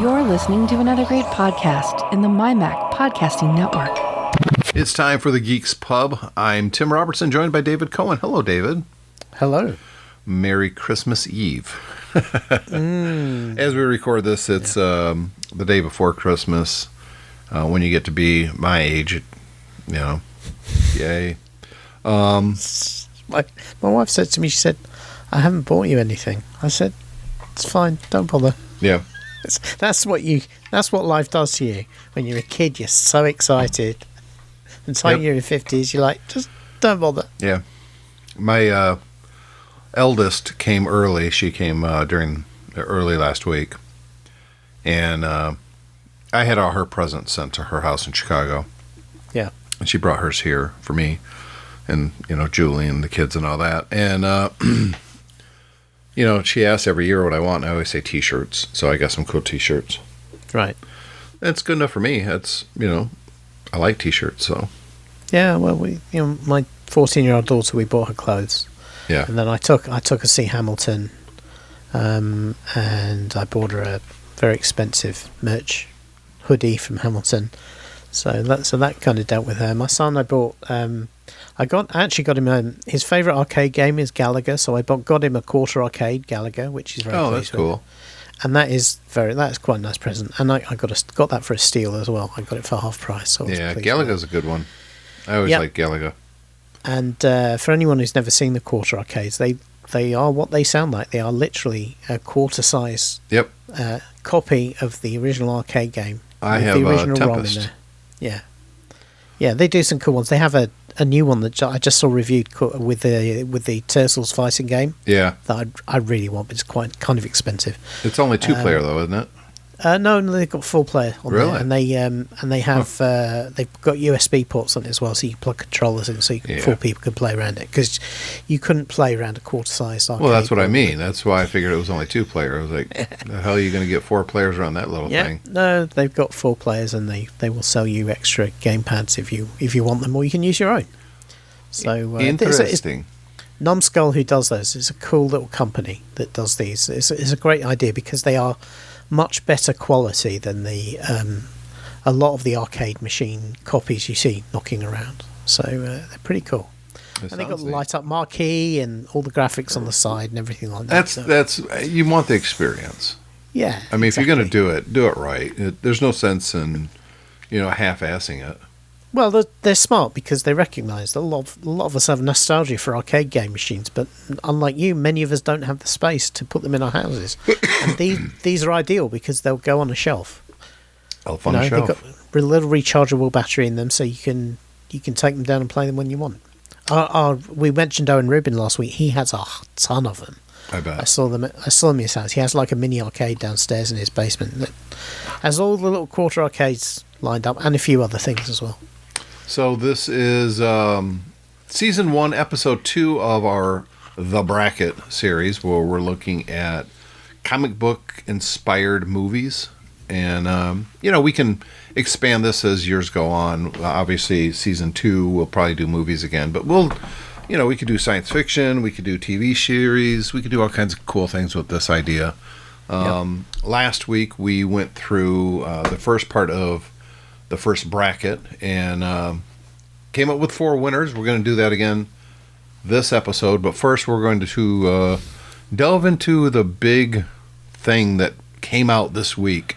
You're listening to another great podcast in the MyMac Podcasting Network. It's time for the GeeksPub. I'm Tim Robertson, joined by David Cohen. Hello, David. Hello. Merry Christmas Eve. As we record this, it's the day before Christmas. When you get to be my age, yay. My wife said to me, she said, I haven't bought you anything. I said, it's fine, don't bother. Yeah. That's what life does to you. When you're a kid, you're so excited. And so you're in your 50s, you're like, just don't bother. Yeah. My eldest came early. She came during early last week. And I had all her presents sent to her house in Chicago. Yeah. And she brought hers here for me. And, Julie and the kids and all that. And, she asks every year what I want, and I always say T-shirts. So I got some cool T-shirts. Right. That's good enough for me. That's, I like T-shirts, so. Yeah, well, my 14-year-old daughter, we bought her clothes. Yeah. And then I took her to see Hamilton, and I bought her a very expensive merch hoodie from Hamilton. So that kind of dealt with her. My son, I bought. I actually got him his favourite arcade game is Gallagher, so I got him a quarter arcade Gallagher, which is very Oh, that's cool. And that's quite a nice present. And I got that for a steal as well. I got it for half price. So Gallagher's a good one. I always like Gallagher. And for anyone who's never seen the quarter arcades, they are what they sound like. They are literally a quarter size copy of the original arcade game. I have the original ROM in Tempest. there. Yeah, they do some cool ones. They have a new one that I just saw reviewed with the Turtles fighting game. Yeah, that I really want, but it's quite kind of expensive. It's only 2-player though, isn't it? No, they've got 4-player on really? there, and they have they've got USB ports on it as well, so you can plug controllers in, so four people can play around it, because you couldn't play around a quarter-size arcade. Well, that's what I mean. That's why I figured it was only 2-player. I was like, the hell are you going to get 4 players around that little thing? No, they've got 4 players, and they will sell you extra gamepads if you want them, or you can use your own. So interesting. Numbskull, who does those, is a cool little company that does these. It's a great idea because they are much better quality than a lot of the arcade machine copies you see knocking around. So they're pretty cool. And they've got the light up marquee and all the graphics on the side and everything like that. That's you want the experience. Yeah. I mean, if you're going to do it right. There's no sense in half-assing it. Well, they're smart because they recognise that a lot of us have nostalgia for arcade game machines, but unlike you, many of us don't have the space to put them in our houses. And these are ideal because they'll go on a shelf. Elf on a shelf. They've got a little rechargeable battery in them, so you can take them down and play them when you want. We mentioned Owen Rubin last week. He has a ton of them. I bet. I saw them in his house. He has like a mini arcade downstairs in his basement that has all the little quarter arcades lined up and a few other things as well. So this is Season 1, Episode 2 of our The Bracket series, where we're looking at comic book-inspired movies. And, we can expand this as years go on. Obviously, Season 2, we'll probably do movies again. But we could do science fiction, we could do TV series, we could do all kinds of cool things with this idea. Last week, we went through the first part of the first bracket and came up with 4 winners. We're going to do that again this episode, but first we're going to delve into the big thing that came out this week,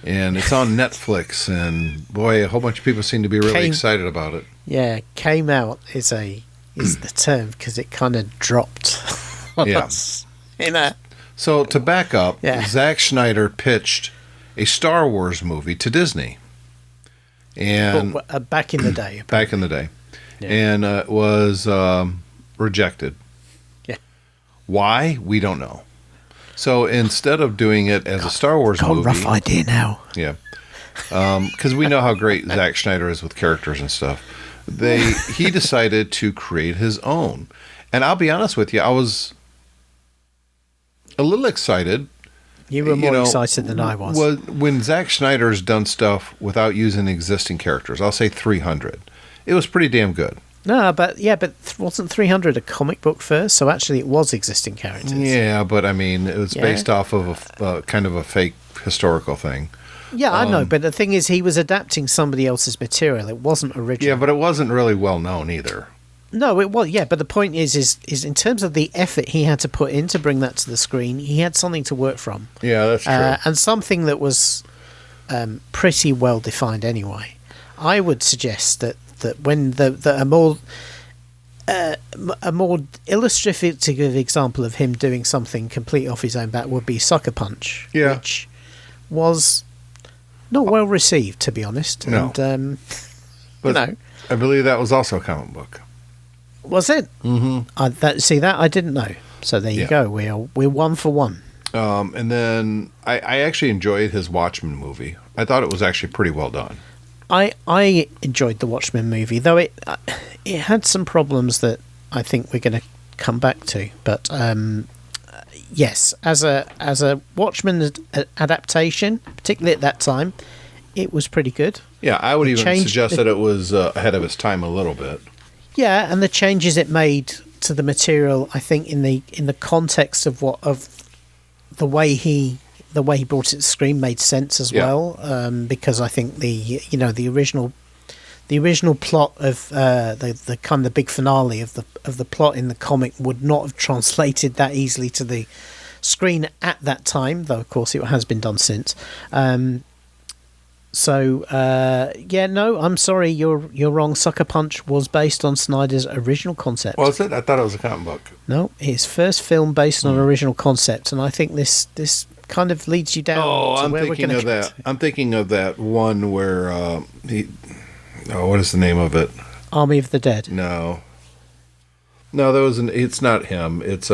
and it's on Netflix, and boy, a whole bunch of people seem to be really excited about it. Yeah, came out is the term because it kind of dropped on us. So to back up, Zack Snyder pitched a Star Wars movie to Disney. And back in the day. Apparently. Back in the day. Yeah. And it was rejected. Yeah. Why? We don't know. So instead of doing it as a Star Wars movie... rough idea now. Yeah. Because we know how great Zack Snyder is with characters and stuff. He decided to create his own. And I'll be honest with you, I was a little excited. You were more excited than I was. When Zack Snyder's done stuff without using existing characters, I'll say 300. It was pretty damn good. No, but wasn't 300 a comic book first? So actually it was existing characters. Yeah, but I mean, it was based off of a kind of a fake historical thing. Yeah, I know, but the thing is, he was adapting somebody else's material. It wasn't original. Yeah, but it wasn't really well known either. No, it was. Yeah, but the point is in terms of the effort he had to put in to bring that to the screen, he had something to work from. Yeah, that's true. And something that was pretty well defined anyway. I would suggest that when a more illustrative example of him doing something completely off his own bat would be Sucker Punch, which was not well received, to be honest. No. And, but I believe that was also a comic book. Was it? Mm-hmm. See that I didn't know. So there you go. We're 1 for 1. And then I actually enjoyed his Watchmen movie. I thought it was actually pretty well done. I enjoyed the Watchmen movie, though it had some problems that I think we're going to come back to. But yes, as a Watchmen adaptation, particularly at that time, it was pretty good. Yeah, I would even suggest that it was ahead of its time a little bit. Yeah, and the changes it made to the material, I think, in the context of the way he brought it to the screen made sense as well. Because I think the original plot of the kind of the big finale of the plot in the comic would not have translated that easily to the screen at that time, though of course it has been done since. I'm sorry, you're wrong. Sucker Punch was based on Snyder's original concept. Was it? I thought it was a comic book. No, his first film based on an original concept, and I think this kind of leads you down. I'm thinking of that. I'm thinking of that one where what is the name of it? Army of the Dead. No, it's not him. It's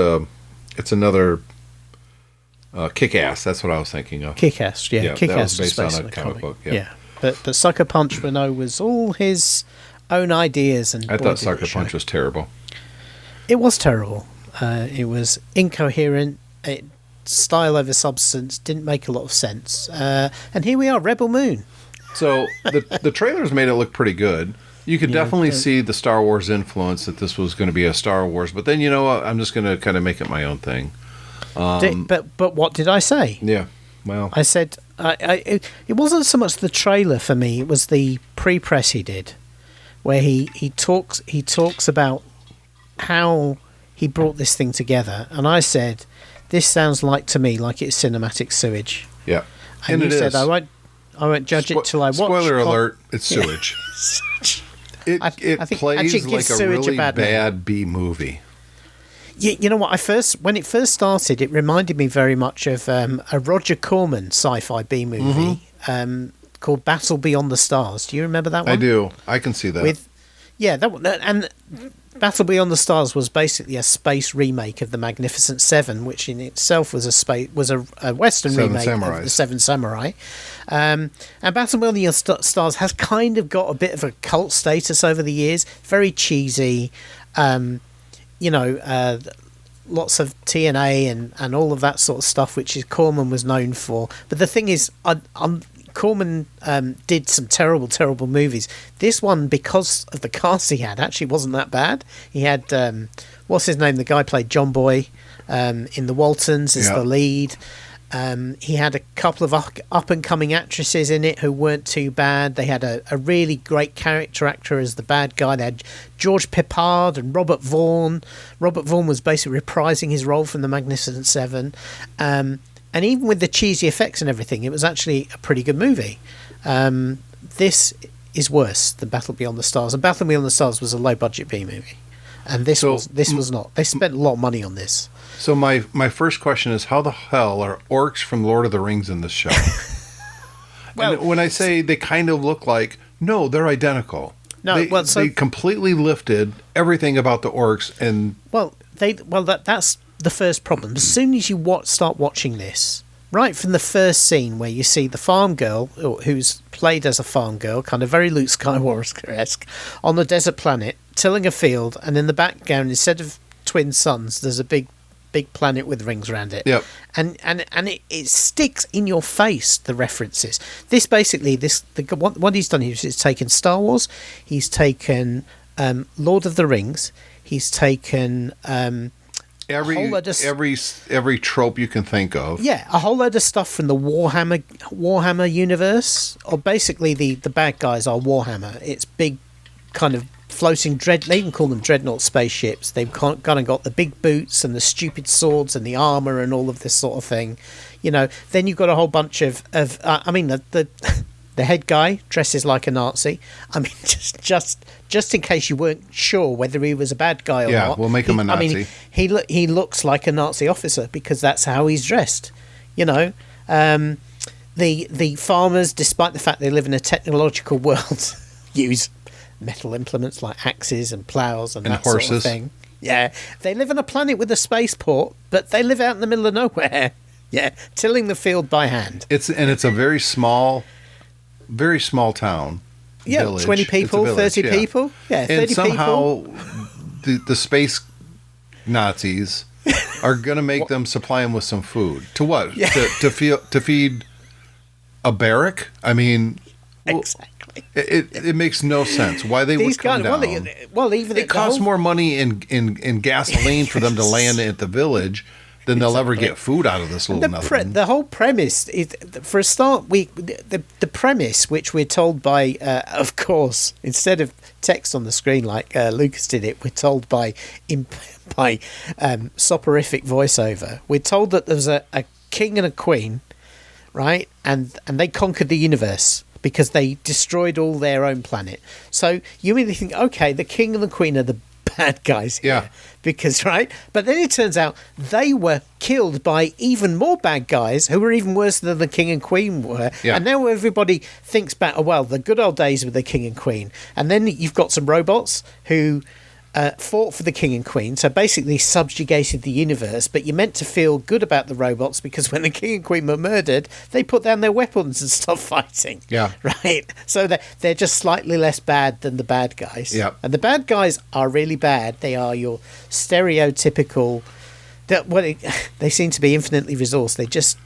another. Kick-Ass, that's what I was thinking of. Kick-Ass, yeah. Kick-Ass that was based on a comic book. Yeah. But Sucker Punch, was all his own ideas. And I thought Sucker Punch was terrible. It was terrible. It was incoherent. Style over substance, didn't make a lot of sense. And here we are, Rebel Moon. So the trailers made it look pretty good. You could definitely see the Star Wars influence, that this was going to be a Star Wars. But then, you know what? I'm just going to kind of make it my own thing. But what did I say? Yeah, well, I said it wasn't so much the trailer for me; it was the pre-press he did, where he talks about how he brought this thing together, and I said, "This sounds to me like it's cinematic sewage." Yeah, and you said, "I won't judge it till I watch." Spoiler alert: it's sewage. It plays like a really bad B movie. You know what? When it first started, it reminded me very much of a Roger Corman sci-fi B movie called Battle Beyond the Stars. Do you remember that one? I do. I can see that. That one, and Battle Beyond the Stars was basically a space remake of the Magnificent Seven, which in itself was a Western remake of the Seven Samurai. And Battle Beyond the Stars has kind of got a bit of a cult status over the years. Very cheesy. Lots of TNA and all of that sort of stuff, which Corman was known for. But the thing is, Corman did some terrible, terrible movies. This one, because of the cast he had, actually wasn't that bad. He had, what's his name? The guy played John Boy in The Waltons as the lead. He had a couple of up-and-coming actresses in it who weren't too bad. They had a really great character actor as the bad guy. They had George Peppard and Robert Vaughn. Robert Vaughn was basically reprising his role from the Magnificent Seven. And even with the cheesy effects and everything, it was actually a pretty good movie. This is worse than Battle Beyond the Stars. And Battle Beyond the Stars was a low-budget B movie. And this was not. They spent a lot of money on this. So my first question is, how the hell are orcs from Lord of the Rings in this show? Well, and when I say they kind of look like, no, they're identical. No, they completely lifted everything about the orcs and that's the first problem. As soon as you start watching this, right from the first scene where you see the farm girl, who's played as a farm girl, kind of very Luke Skywalker-esque, on the desert planet, tilling a field, and in the background, instead of twin suns, there's a big planet with rings around it. Yep. And it sticks in your face, the references. This basically, what he's done here is he's taken Star Wars, he's taken Lord of the Rings, he's taken every trope you can think of. Yeah, a whole load of stuff from the Warhammer universe, or basically the bad guys are Warhammer. It's big, kind of floating they even call them dreadnought spaceships. They've kind of got the big boots and the stupid swords and the armor and all of this sort of thing. Then you've got a whole bunch of the head guy dresses like a Nazi. I mean, just in case you weren't sure whether he was a bad guy or not. Yeah, we'll make him a Nazi. I mean, he looks like a Nazi officer because that's how he's dressed. The farmers, despite the fact they live in a technological world, use metal implements like axes and plows and that horses. Sort of thing. Yeah, they live on a planet with a spaceport, but they live out in the middle of nowhere. Yeah, tilling the field by hand. It's a very small town. Yeah, village. 20 people, Village, 30 people. Yeah, 30 and somehow people. the space Nazis are going to make them supply them with some food. To what? Yeah. To feed a barrack? I mean, exactly. It makes no sense why they would come down. Well, even it costs more money in gasoline for them to land at the village than they'll ever get food out of this little nothing. The whole premise is, for a start, the premise, which we're told by, of course, instead of text on the screen like Lucas did it, we're told by soporific voiceover. We're told that there was a king and a queen, right, and they conquered the universe because they destroyed all their own planet. So you immediately think, okay, the king and the queen are the bad guys here. Yeah. Because, right? But then it turns out they were killed by even more bad guys who were even worse than the king and queen were. Yeah. And now everybody thinks back, oh, well, the good old days with the king and queen. And then you've got some robots who fought for the king and queen, so basically subjugated the universe, but you're meant to feel good about the robots because when the king and queen were murdered, they put down their weapons and stopped fighting. Yeah. Right? So they're just slightly less bad than the bad guys. Yeah. And the bad guys are really bad. They are your stereotypical... They seem to be infinitely resourced. They just,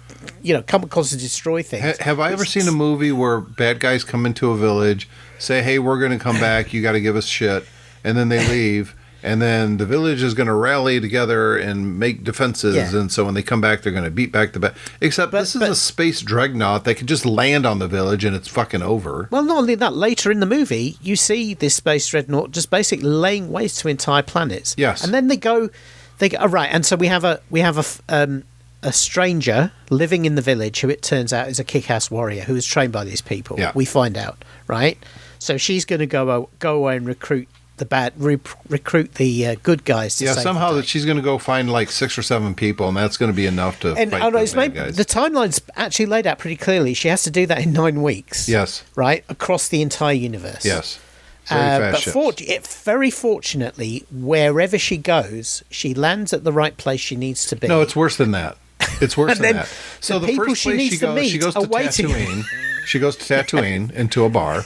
come across to destroy things. Have I ever seen a movie where bad guys come into a village, say, hey, we're going to come back, you got to give us shit, and then they leave, and then the village is going to rally together and make defenses, and so when they come back, they're going to beat back the bad. Except this is a space dreadnought that can just land on the village and it's fucking over. Well, not only that, later in the movie, you see this space dreadnought just basically laying waste to entire planets. Yes. And then they go, right, and so we have a stranger living in the village who it turns out is a kick-ass warrior who was trained by these people. Yeah. We find out, right? So she's going to go away and recruit the good guys to save somehow the that she's going to go find like 6 or 7 people, and that's going to be enough to fight the bad guys. The timeline's actually laid out pretty clearly. She has to do that in 9 weeks. Yes. Right? Across the entire universe. Yes. Very fast ships. Very fortunately, wherever she goes, she lands at the right place she needs to be. No, it's worse than that. It's worse than that. So the first place she goes to Tatooine. She goes to Tatooine into a bar.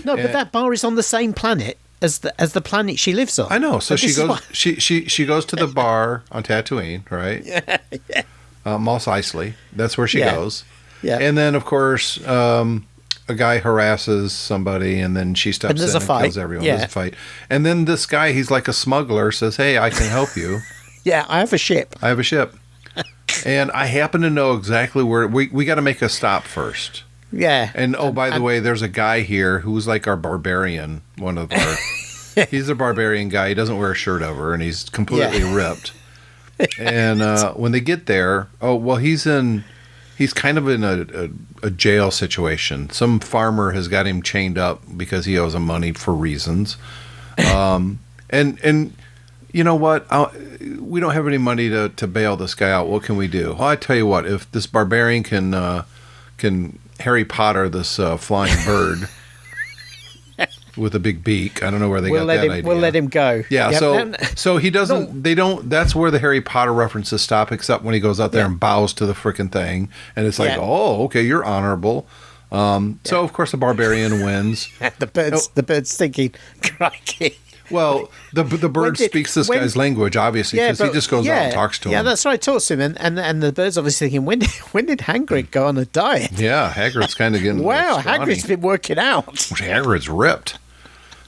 No, but that bar is on the same planet as the planet she lives on. I know. So she goes. She goes to the bar on Tatooine, right? Yeah. Mos Eisley. That's where she goes. Yeah. And then, of course, a guy harasses somebody, and then she steps in and kills everyone. Yeah. There's a fight. And then this guy, he's like a smuggler, says, "Hey, I can help you." Yeah, I have a ship. And I happen to know exactly where we got to make a stop first. Yeah. And by the way, there's a guy here who's like our barbarian, one of our... he's a barbarian guy. He doesn't wear a shirt over, and he's completely ripped. And when they get there, he's kind of in a jail situation. Some farmer has got him chained up because he owes him money for reasons. And you know what? We don't have any money to bail this guy out. What can we do? Well, I tell you what, if this barbarian can Harry Potter this flying bird with a big beak. I don't know where they got that idea. We'll let him go. Yeah, so he doesn't. No. They don't. That's where the Harry Potter references stop, except when he goes out there and bows to the frickin' thing, and it's like, oh, okay, you're honorable. So of course the barbarian wins. The bird's thinking, crikey. Well, the bird speaks this guy's language, obviously, because he just goes out and talks to him. Yeah, that's right, talks to him, and the bird's obviously thinking, when did Hagrid go on a diet? Yeah, Hagrid's kind of getting wow, Hagrid's been working out. Hagrid's ripped.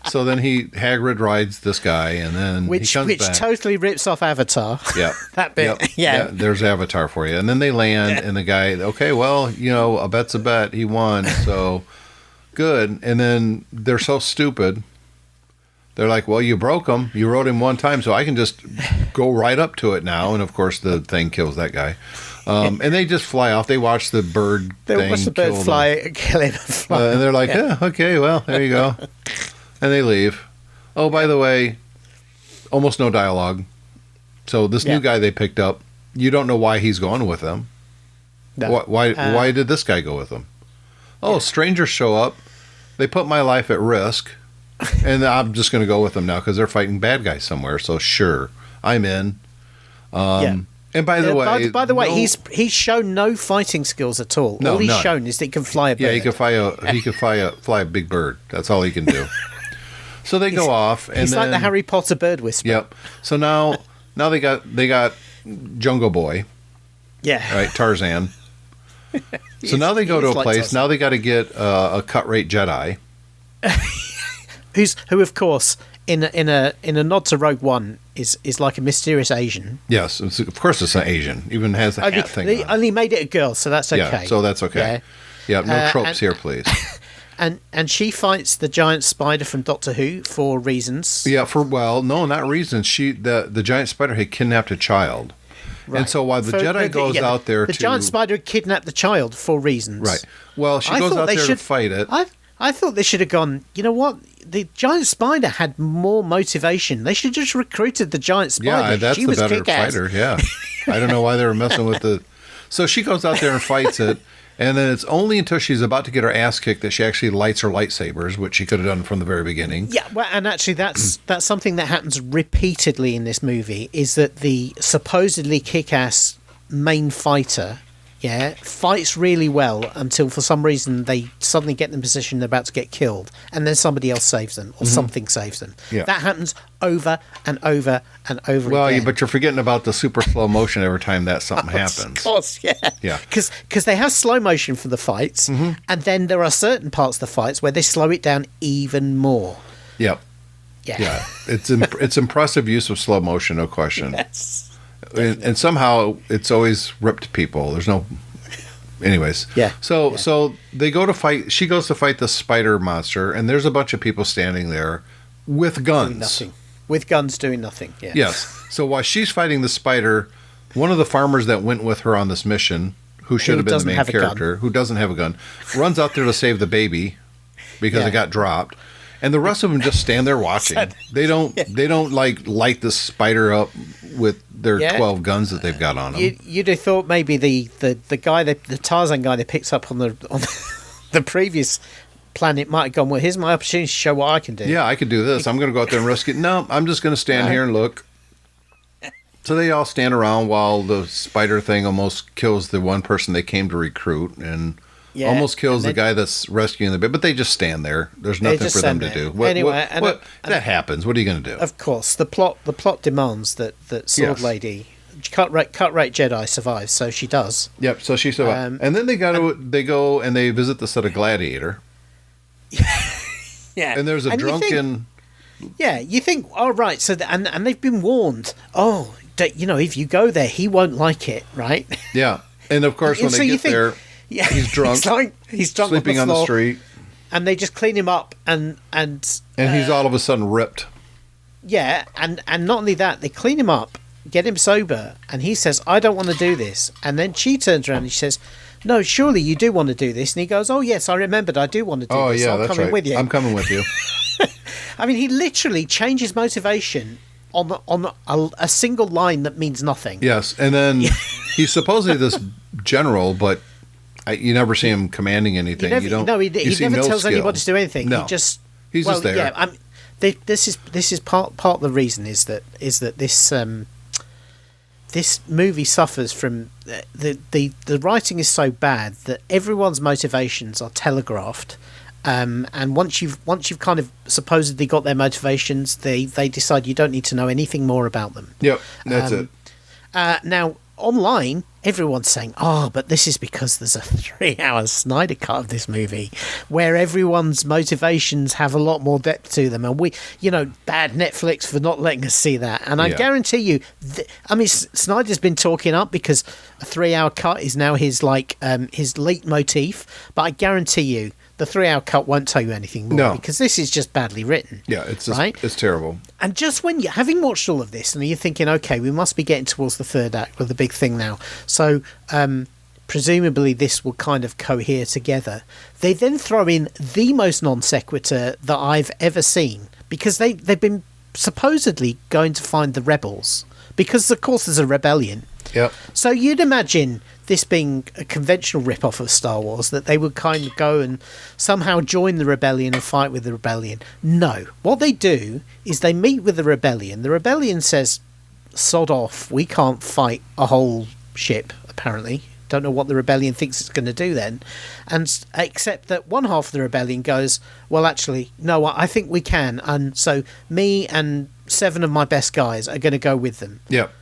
So then Hagrid rides this guy, and then he comes which back. totally rips off Avatar. Yeah, that bit. Yep. Yeah. There's Avatar for you. And then they land, and the guy, okay, well, a bet's a bet. He won, so good. And then they're so stupid. They're like, well, you broke him. You rode him one time, so I can just go right up to it now. And of course, the thing kills that guy. And they just fly off. They watch the bird. They watch the bird fly, kill him, and fly. And they're like, yeah, okay, well, there you go. And they leave. Oh, by the way, almost no dialogue. So this new guy they picked up, you don't know why he's going with them. No. Why did this guy go with them? Oh, strangers show up. They put my life at risk. And I'm just going to go with them now because they're fighting bad guys somewhere. So sure, I'm in. And by the way, he's shown no fighting skills at all. No, all he's none. shown is that he can fly a bird. Yeah, he can fly a big bird. That's all he can do. So they go off, and he's like the Harry Potter bird whisperer. Yep. So now they got Jungle Boy. Yeah. Right, Tarzan. So now they go to a place. Tarzan. Now they got to get a cut rate Jedi. Who of course in a nod to Rogue One is like a mysterious Asian. Yes, of course it's an Asian. Even has a hat thing. They on. only made it a girl, so that's okay. Yeah, so that's okay. Yeah, no tropes here, please. And she fights the giant spider from Doctor Who for reasons. Yeah, no, not reasons. The giant spider had kidnapped a child. Right. And so while the Jedi goes out there the giant spider kidnapped the child for reasons. Right. Well, she goes out there to fight it. I thought they should have gone, you know what? The giant spider had more motivation. They should have just recruited the giant spider. Yeah, that's she the better kick-ass. fighter, yeah. I don't know why they were messing with the... So she goes out there and fights it, and then it's only until she's about to get her ass kicked that she actually lights her lightsabers, which she could have done from the very beginning. Yeah, well, and actually that's something that happens repeatedly in this movie, is that the supposedly kick-ass main fighter... fights really well until for some reason they suddenly get in a position they're about to get killed, and then somebody else saves them or something saves them. Yeah. That happens over and over and over again. Well, but you're forgetting about the super slow motion every time that something happens. Of course, yeah. Yeah. Because they have slow motion for the fights, and then there are certain parts of the fights where they slow it down even more. Yep. Yeah. It's impressive use of slow motion, no question. Yes. And somehow it's always ripped people. There's no... Anyways. Yeah. So they go to fight... She goes to fight the spider monster, and there's a bunch of people standing there with guns. Doing nothing. With guns doing nothing, yeah. Yes. So while she's fighting the spider, one of the farmers that went with her on this mission, who should have been the main character, who doesn't have a gun, runs out there to save the baby because it got dropped. And the rest of them just stand there watching. They don't like light the spider up with their 12 guns that they've got on them. You'd have thought maybe the guy, the Tarzan guy they picked up on the previous planet might have gone, well, here's my opportunity to show what I can do. Yeah, I could do this. I'm going to go out there and risk it. No, I'm just going to stand here and look. So they all stand around while the spider thing almost kills the one person they came to recruit and almost kills the guy that's rescuing the baby. But they just stand there. There's nothing for them to do. That happens. What are you going to do? Of course, the plot demands that Sword Lady, cut rate Jedi, survives. So she does. Yep. So she survives. And then they go and they visit the set of Gladiator. Yeah. And there's a drunken. You think, oh right, so and they've been warned. Oh, if you go there, he won't like it, right? Yeah. And of course, when they get there. Yeah, he's drunk. He's drunk, sleeping on the street, and they just clean him up, and he's all of a sudden ripped. Yeah, and not only that, they clean him up, get him sober, and he says, "I don't want to do this." And then she turns around and she says, "No, surely you do want to do this." And he goes, "Oh yes, I remembered. I do want to do this. Yeah, I'm coming with you. I'm coming with you." I mean, he literally changes motivation on a single line that means nothing. Yes, and then he's supposedly this general, but. You never see him commanding anything. He never tells anybody to do anything. No. He's just there. Yeah, this is part of the reason is that this movie suffers from the writing is so bad that everyone's motivations are telegraphed, and once you've kind of supposedly got their motivations, they decide you don't need to know anything more about them. Yep, that's it. Now online, everyone's saying, "Oh, but this is because there's a 3-hour Snyder cut of this movie, where everyone's motivations have a lot more depth to them." And we, bad Netflix for not letting us see that. And I guarantee you, Snyder's been talking up because a 3-hour cut is now his his leitmotif. But I guarantee you, the 3-hour cut won't tell you anything more because this is just badly written. Yeah, it's just, right? It's terrible. And just when you're having watched all of this and you're thinking, okay, we must be getting towards the third act with the big thing now. So presumably this will kind of cohere together. They then throw in the most non sequitur that I've ever seen, because they've been supposedly going to find the rebels, because of course there's a rebellion. Yep. So you'd imagine this being a conventional rip-off of Star Wars, that they would kind of go and somehow join the rebellion and fight with the rebellion. No. What they do is they meet with the rebellion. The rebellion says, sod off, we can't fight a whole ship, apparently. Don't know what the rebellion thinks it's going to do then. And except that one half of the rebellion goes, well, actually, no, I think we can. And so me and 7 of my best guys are going to go with them. Yep.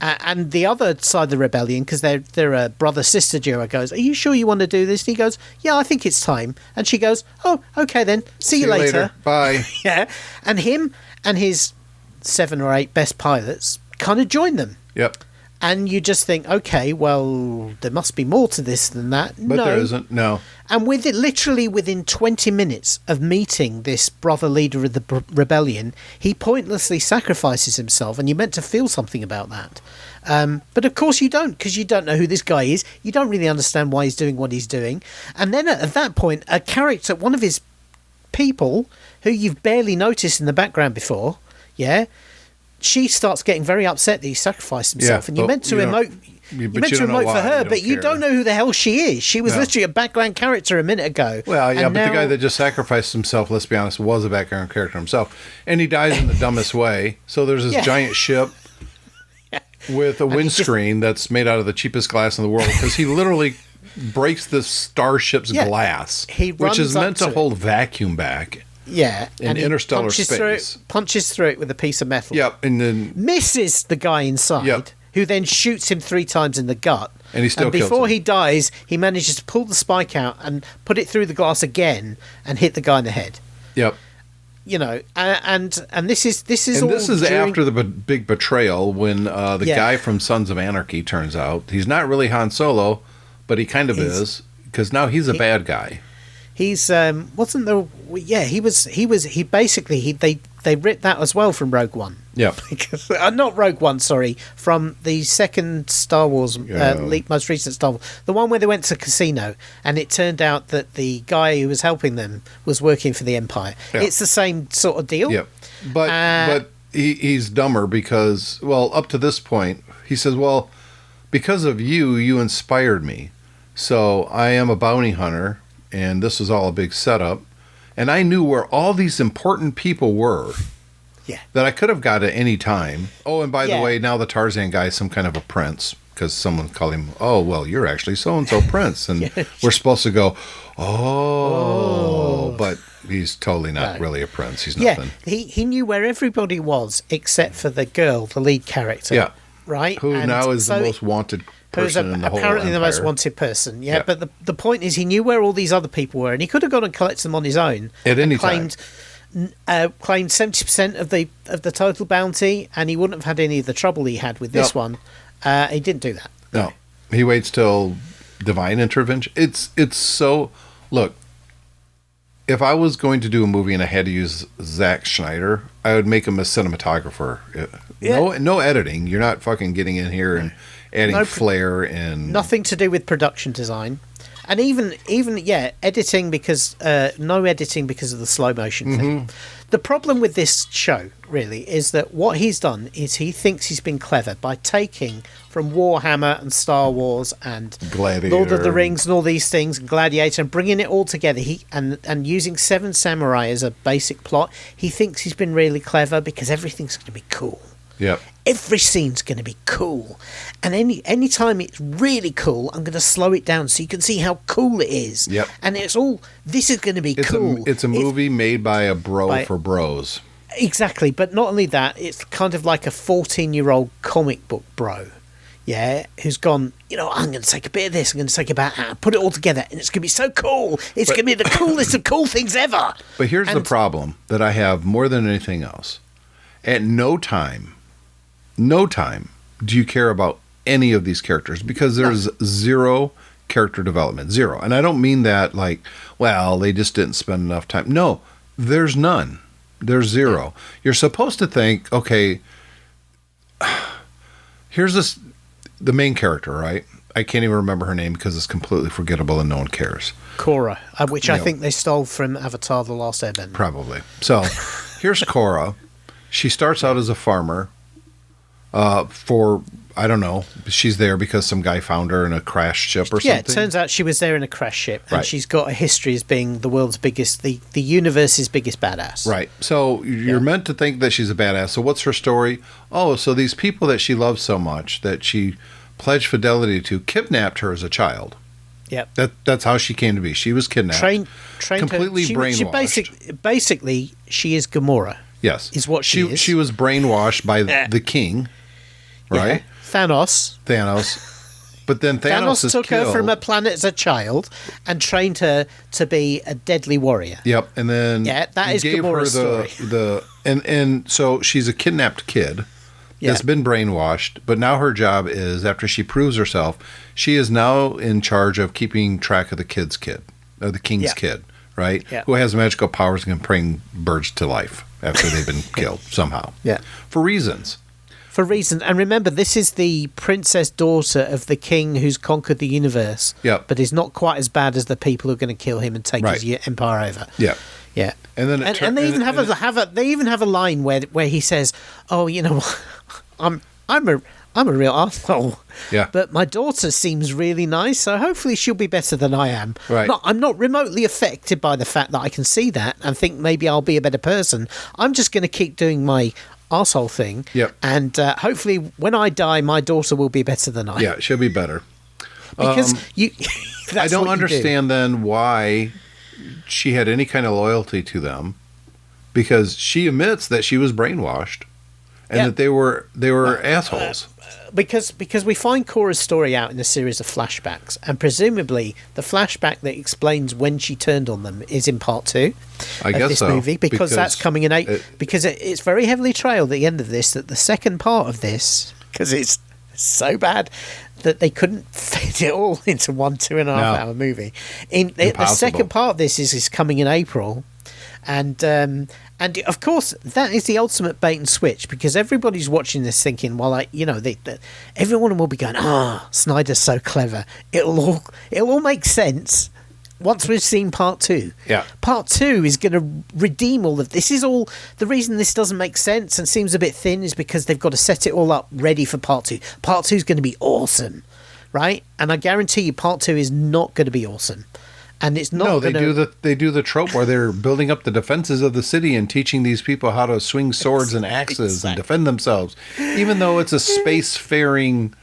And the other side of the rebellion, because they're a brother-sister duo, goes, are you sure you want to do this? And he goes, yeah, I think it's time. And she goes, oh, okay then. See you later. Bye. Yeah. And him and his 7 or 8 best pilots kind of join them. Yep. And you just think, okay, well, there must be more to this than that. But no. there isn't, no. And literally within 20 minutes of meeting this brother leader of the rebellion, he pointlessly sacrifices himself, and you're meant to feel something about that. But of course you don't, because you don't know who this guy is. You don't really understand why he's doing what he's doing. And then at that point, a character, one of his people, who you've barely noticed in the background before, she starts getting very upset that he sacrificed himself, and you're meant to emote. You're meant to emote for her, but you don't know who the hell she is. She was literally a background character a minute ago. Well, yeah, but the guy that just sacrificed himself, let's be honest, was a background character himself. And he dies in the dumbest way. So there's this giant ship with a windscreen that's made out of the cheapest glass in the world, because he literally breaks the starship's glass, which is meant to hold vacuum back. Yeah, in interstellar space. Punches through it with a piece of metal. Yep, and then misses the guy inside, who then shoots him 3 times in the gut. And he still kills him. Before he dies, he manages to pull the spike out and put it through the glass again and hit the guy in the head. Yep. And this is after the big betrayal, when the guy from Sons of Anarchy turns out he's not really Han Solo, but he kind of is, because now he's a bad guy. He's wasn't there? Yeah, he was. He basically they ripped that as well from Rogue One. Yeah, because not Rogue One. Sorry, from the second Star Wars, most recent Star Wars, the one where they went to a casino, and it turned out that the guy who was helping them was working for the Empire. Yeah. It's the same sort of deal. Yeah, but he's dumber because, well, up to this point, he says, well, because of you inspired me, so I am a bounty hunter. And this was all a big setup. And I knew where all these important people were that I could have got at any time. Oh, and by the way, now the Tarzan guy is some kind of a prince, because someone called him, oh, well, you're actually so-and-so prince. And we're supposed to go, but he's totally not really a prince. He's nothing. Yeah, he knew where everybody was except for the girl, the lead character. Yeah. Right? Who now is the most wanted person in the whole apparently Empire. The most wanted person, but the point is he knew where all these other people were, and he could have gone and collected them on his own at any time. Claimed 70% of the total bounty, and he wouldn't have had any of the trouble he had with this one. He didn't do that. No, he waits till divine intervention. It's so, look, if I was going to do a movie and I had to use Zack Snyder, I would make him a cinematographer. No editing. You're not fucking getting in here and adding flair and nothing to do with production design, and even editing, because no editing because of the slow motion thing. The problem with this show really is that what he's done is he thinks he's been clever by taking from Warhammer and Star Wars and Gladiator, Lord of the Rings and all these things, and Gladiator, and bringing it all together. And using Seven Samurai as a basic plot. He thinks he's been really clever because everything's going to be cool. Yep. Every scene's going to be cool, and any time it's really cool, I'm going to slow it down so you can see how cool it is. Yep. And this is going to be cool. It's a movie made by a bro for bros. Exactly, but not only that, it's kind of like a 14-year-old comic book bro. yeah, who's gone, I'm going to take a bit of this, I'm going to take a bit of that, put it all together, and it's going to be so cool. It's going to be the coolest of cool things ever. But here's the problem that I have more than anything else. At no time do you care about any of these characters because there's zero character development. Zero. And I don't mean that like, well, they just didn't spend enough time. No, there's none. There's zero. You're supposed to think, okay, here's the main character, right? I can't even remember her name because it's completely forgettable and no one cares. Korra, which I think they stole from Avatar: The Last Airbender. Probably. So here's Korra. She starts out as a farmer for, I don't know, she's there because some guy found her in a crashed ship or something. Yeah, it turns out she was there in a crash ship, and right. She's got a history as being the world's biggest, the universe's biggest badass. Right. So you're meant to think that she's a badass. So what's her story? Oh, so these people that she loves so much that she pledged fidelity to kidnapped her as a child. Yep. That's how she came to be. She was kidnapped. Trained completely her. brainwashed. Basically, she is Gamora. Yes. Is what she is. She was brainwashed by the king, right? Yeah. Thanos. But then Thanos took killed. her from a planet as a child and trained her to be a deadly warrior. Yep, and then that is gave Gamora's her story. And so she's a kidnapped kid that's been brainwashed, but now her job is, after she proves herself, she is now in charge of keeping track of the kid's kid, the king's kid, right? Yeah. Who has magical powers and can bring birds to life after they've been killed somehow. Yeah. For reasons. And remember, this is the princess daughter of the king who's conquered the universe. Yep. But is not quite as bad as the people who are going to kill him and take his empire over. Yeah. Yeah. And then they even have a line where he says, "Oh, you know what? I'm a real arsehole. Yeah. But my daughter seems really nice, so hopefully she'll be better than I am. Right. I'm not remotely affected by the fact that I can see that and think maybe I'll be a better person. I'm just going to keep doing my arsehole thing. Yep. And hopefully when I die, my daughter will be better than I am. Yeah, she'll be better. Because I don't understand then why she had any kind of loyalty to them, because she admits that she was brainwashed and that they were assholes. Because we find Korra's story out in a series of flashbacks, and presumably the flashback that explains when she turned on them is in part 2 of this movie, because that's coming in 8. Because it's very heavily trailed at the end of this that the second part of this, because it's so bad that they couldn't fit it all into 1 2.5 hour movie. The second part of this is coming in April. And of course, that is the ultimate bait and switch, because everybody's watching this thinking, well, everyone will be going, Snyder's so clever. It'll all make sense once we've seen part 2. Yeah. Part 2 is going to redeem all of this. Is all the reason this doesn't make sense and seems a bit thin is because they've got to set it all up ready for part 2. Part 2 is going to be awesome, right? And I guarantee you, part 2 is not going to be awesome. And it's not. No, they do the trope where they're building up the defenses of the city and teaching these people how to swing swords and axes and defend themselves, even though it's a spacefaring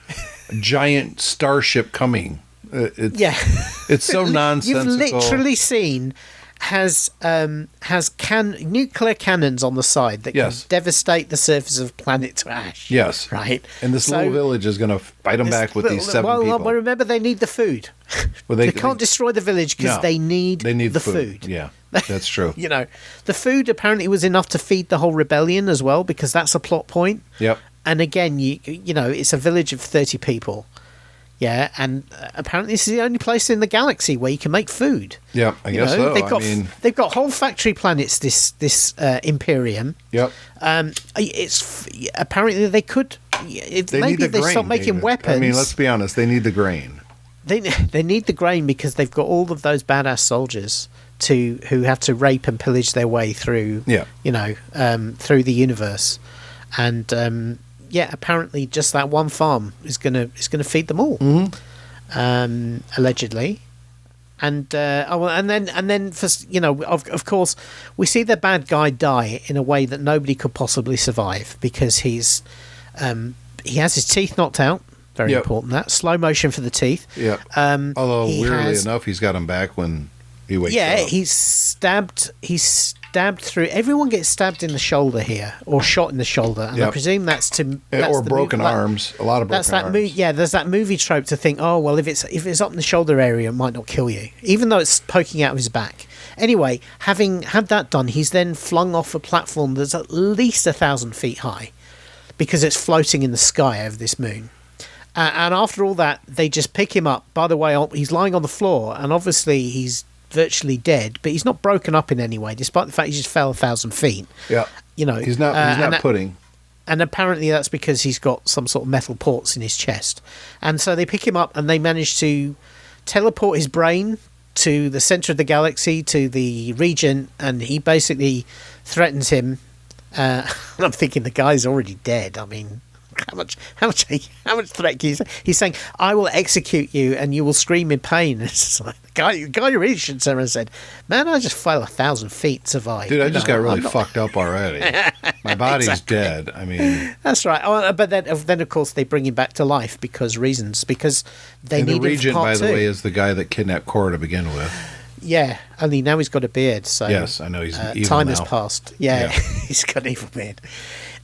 giant starship coming. It's so nonsensical. You've literally seen has nuclear cannons on the side that can devastate the surface of planet to ash. Yes. Right. And this little village is going to fight them back with these 7 people. Well, remember, they need the food. Well, they can't destroy the village because they need the food. Yeah, that's true. The food apparently was enough to feed the whole rebellion as well, because that's a plot point. Yep. And again, it's a village of 30 people. Yeah, and apparently this is the only place in the galaxy where you can make food. Yeah, I guess so. They've got whole factory planets. This Imperium. Yep. It's apparently they could. Maybe they stop making weapons. I mean, let's be honest. They need the grain. They need the grain because they've got all of those badass soldiers who have to rape and pillage their way through. Yeah. Through the universe, and. Apparently just that one farm is gonna feed them all, allegedly, and then for of course we see the bad guy die in a way that nobody could possibly survive, because he has his teeth knocked out. Very important. That slow motion for the teeth. Yeah. Although weirdly enough, he's got them back when he wakes up. Yeah, he's stabbed stabbed through. Everyone gets stabbed in the shoulder here, or shot in the shoulder, and I presume that's to or broken arms. A lot of broken arms. There's that movie trope to think, oh well, if it's up in the shoulder area, it might not kill you, even though it's poking out of his back. Anyway, having had that done, he's then flung off a platform that's at least 1,000 feet high, because it's floating in the sky over this moon. And after all that, they just pick him up. By the way, he's lying on the floor, and obviously he's virtually dead, but he's not broken up in any way, despite the fact he just fell 1,000 feet. Yeah, he's not pudding. And apparently that's because he's got some sort of metal ports in his chest. And so they pick him up, and they manage to teleport his brain to the center of the galaxy, to the Regent, and he basically threatens him. And I'm thinking the guy's already dead. I mean, how much threat can you say? He's saying, "I will execute you, and you will scream in pain." It's just like the guy really should have said, "Man, I just fell 1,000 feet, survived." Dude, I just got really fucked up already. My body's dead. I mean, that's right. Oh, but then of course they bring him back to life because they need him for Regent, part by two. the way, is the guy that kidnapped Cora to begin with. Yeah, only now he's got a beard. So yes, I know he's evil time now. has passed. Yeah. He's got an evil beard.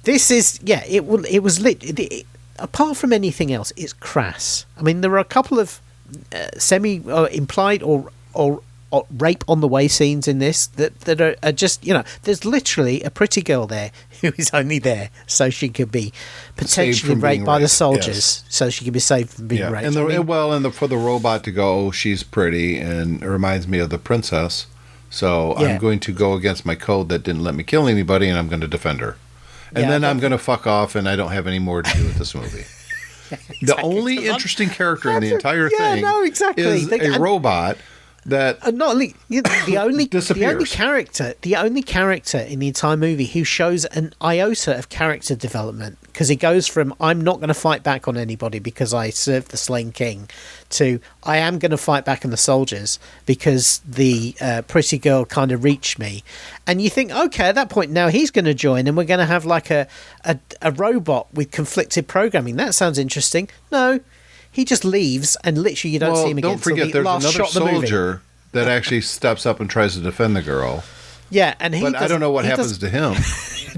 This is it was lit. Apart from anything else, it's crass. I mean, there are a couple of semi implied or rape on the way scenes in this that are just, there's literally a pretty girl there who is only there so she could be potentially raped by the soldiers, so she can be saved from being raped. And for the robot to go, oh, she's pretty and it reminds me of the princess, so I'm going to go against my code that didn't let me kill anybody, and I'm going to defend her. And then I'm going to fuck off, and I don't have any more to do with this movie. Exactly. The only interesting character in the entire thing is a robot that not only the only disappears. the only character in the entire movie who shows an iota of character development, because he goes from "I'm not going to fight back on anybody because I served the slain king" to "I am going to fight back on the soldiers because the pretty girl kind of reached me." And you think, okay, at that point now he's going to join, and we're going to have like a robot with conflicted programming. That sounds interesting. No. He just leaves, and literally you don't see him again. Don't forget, there's another soldier that actually steps up and tries to defend the girl. Yeah, and I don't know what happens to him.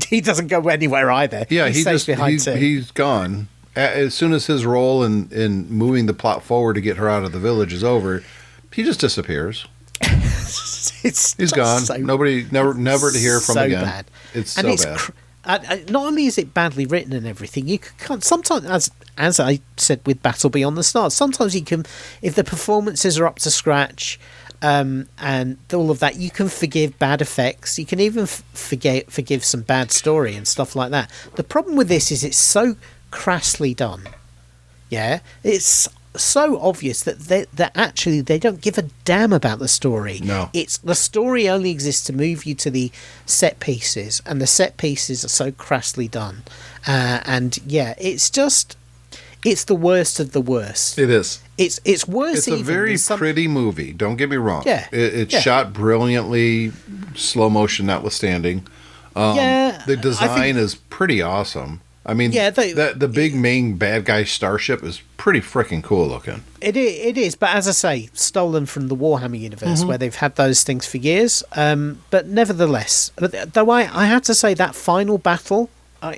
He doesn't go anywhere either. Yeah, he's gone. As soon as his role in moving the plot forward to get her out of the village is over, he just disappears. He's gone. Never to hear from again. Bad. It's so bad. Not only is it badly written and everything, you can sometimes, as I said with Battle Beyond the Stars, sometimes you can, if the performances are up to scratch, and all of that, you can forgive bad effects. You can even forgive some bad story and stuff like that. The problem with this is it's so crassly done. Yeah, it's so obvious that actually they don't give a damn about the story. No, it's the story only exists to move you to the set pieces, and the set pieces are so crassly done. And yeah, it's the worst of the worst. It is. It's worse. It's a very pretty movie. Don't get me wrong. Yeah, it's shot brilliantly, slow motion notwithstanding. The design is pretty awesome. I mean, the big main bad guy starship is pretty freaking cool looking. It is, but as I say, stolen from the Warhammer universe, where they've had those things for years. But nevertheless, though I have to say that final battle,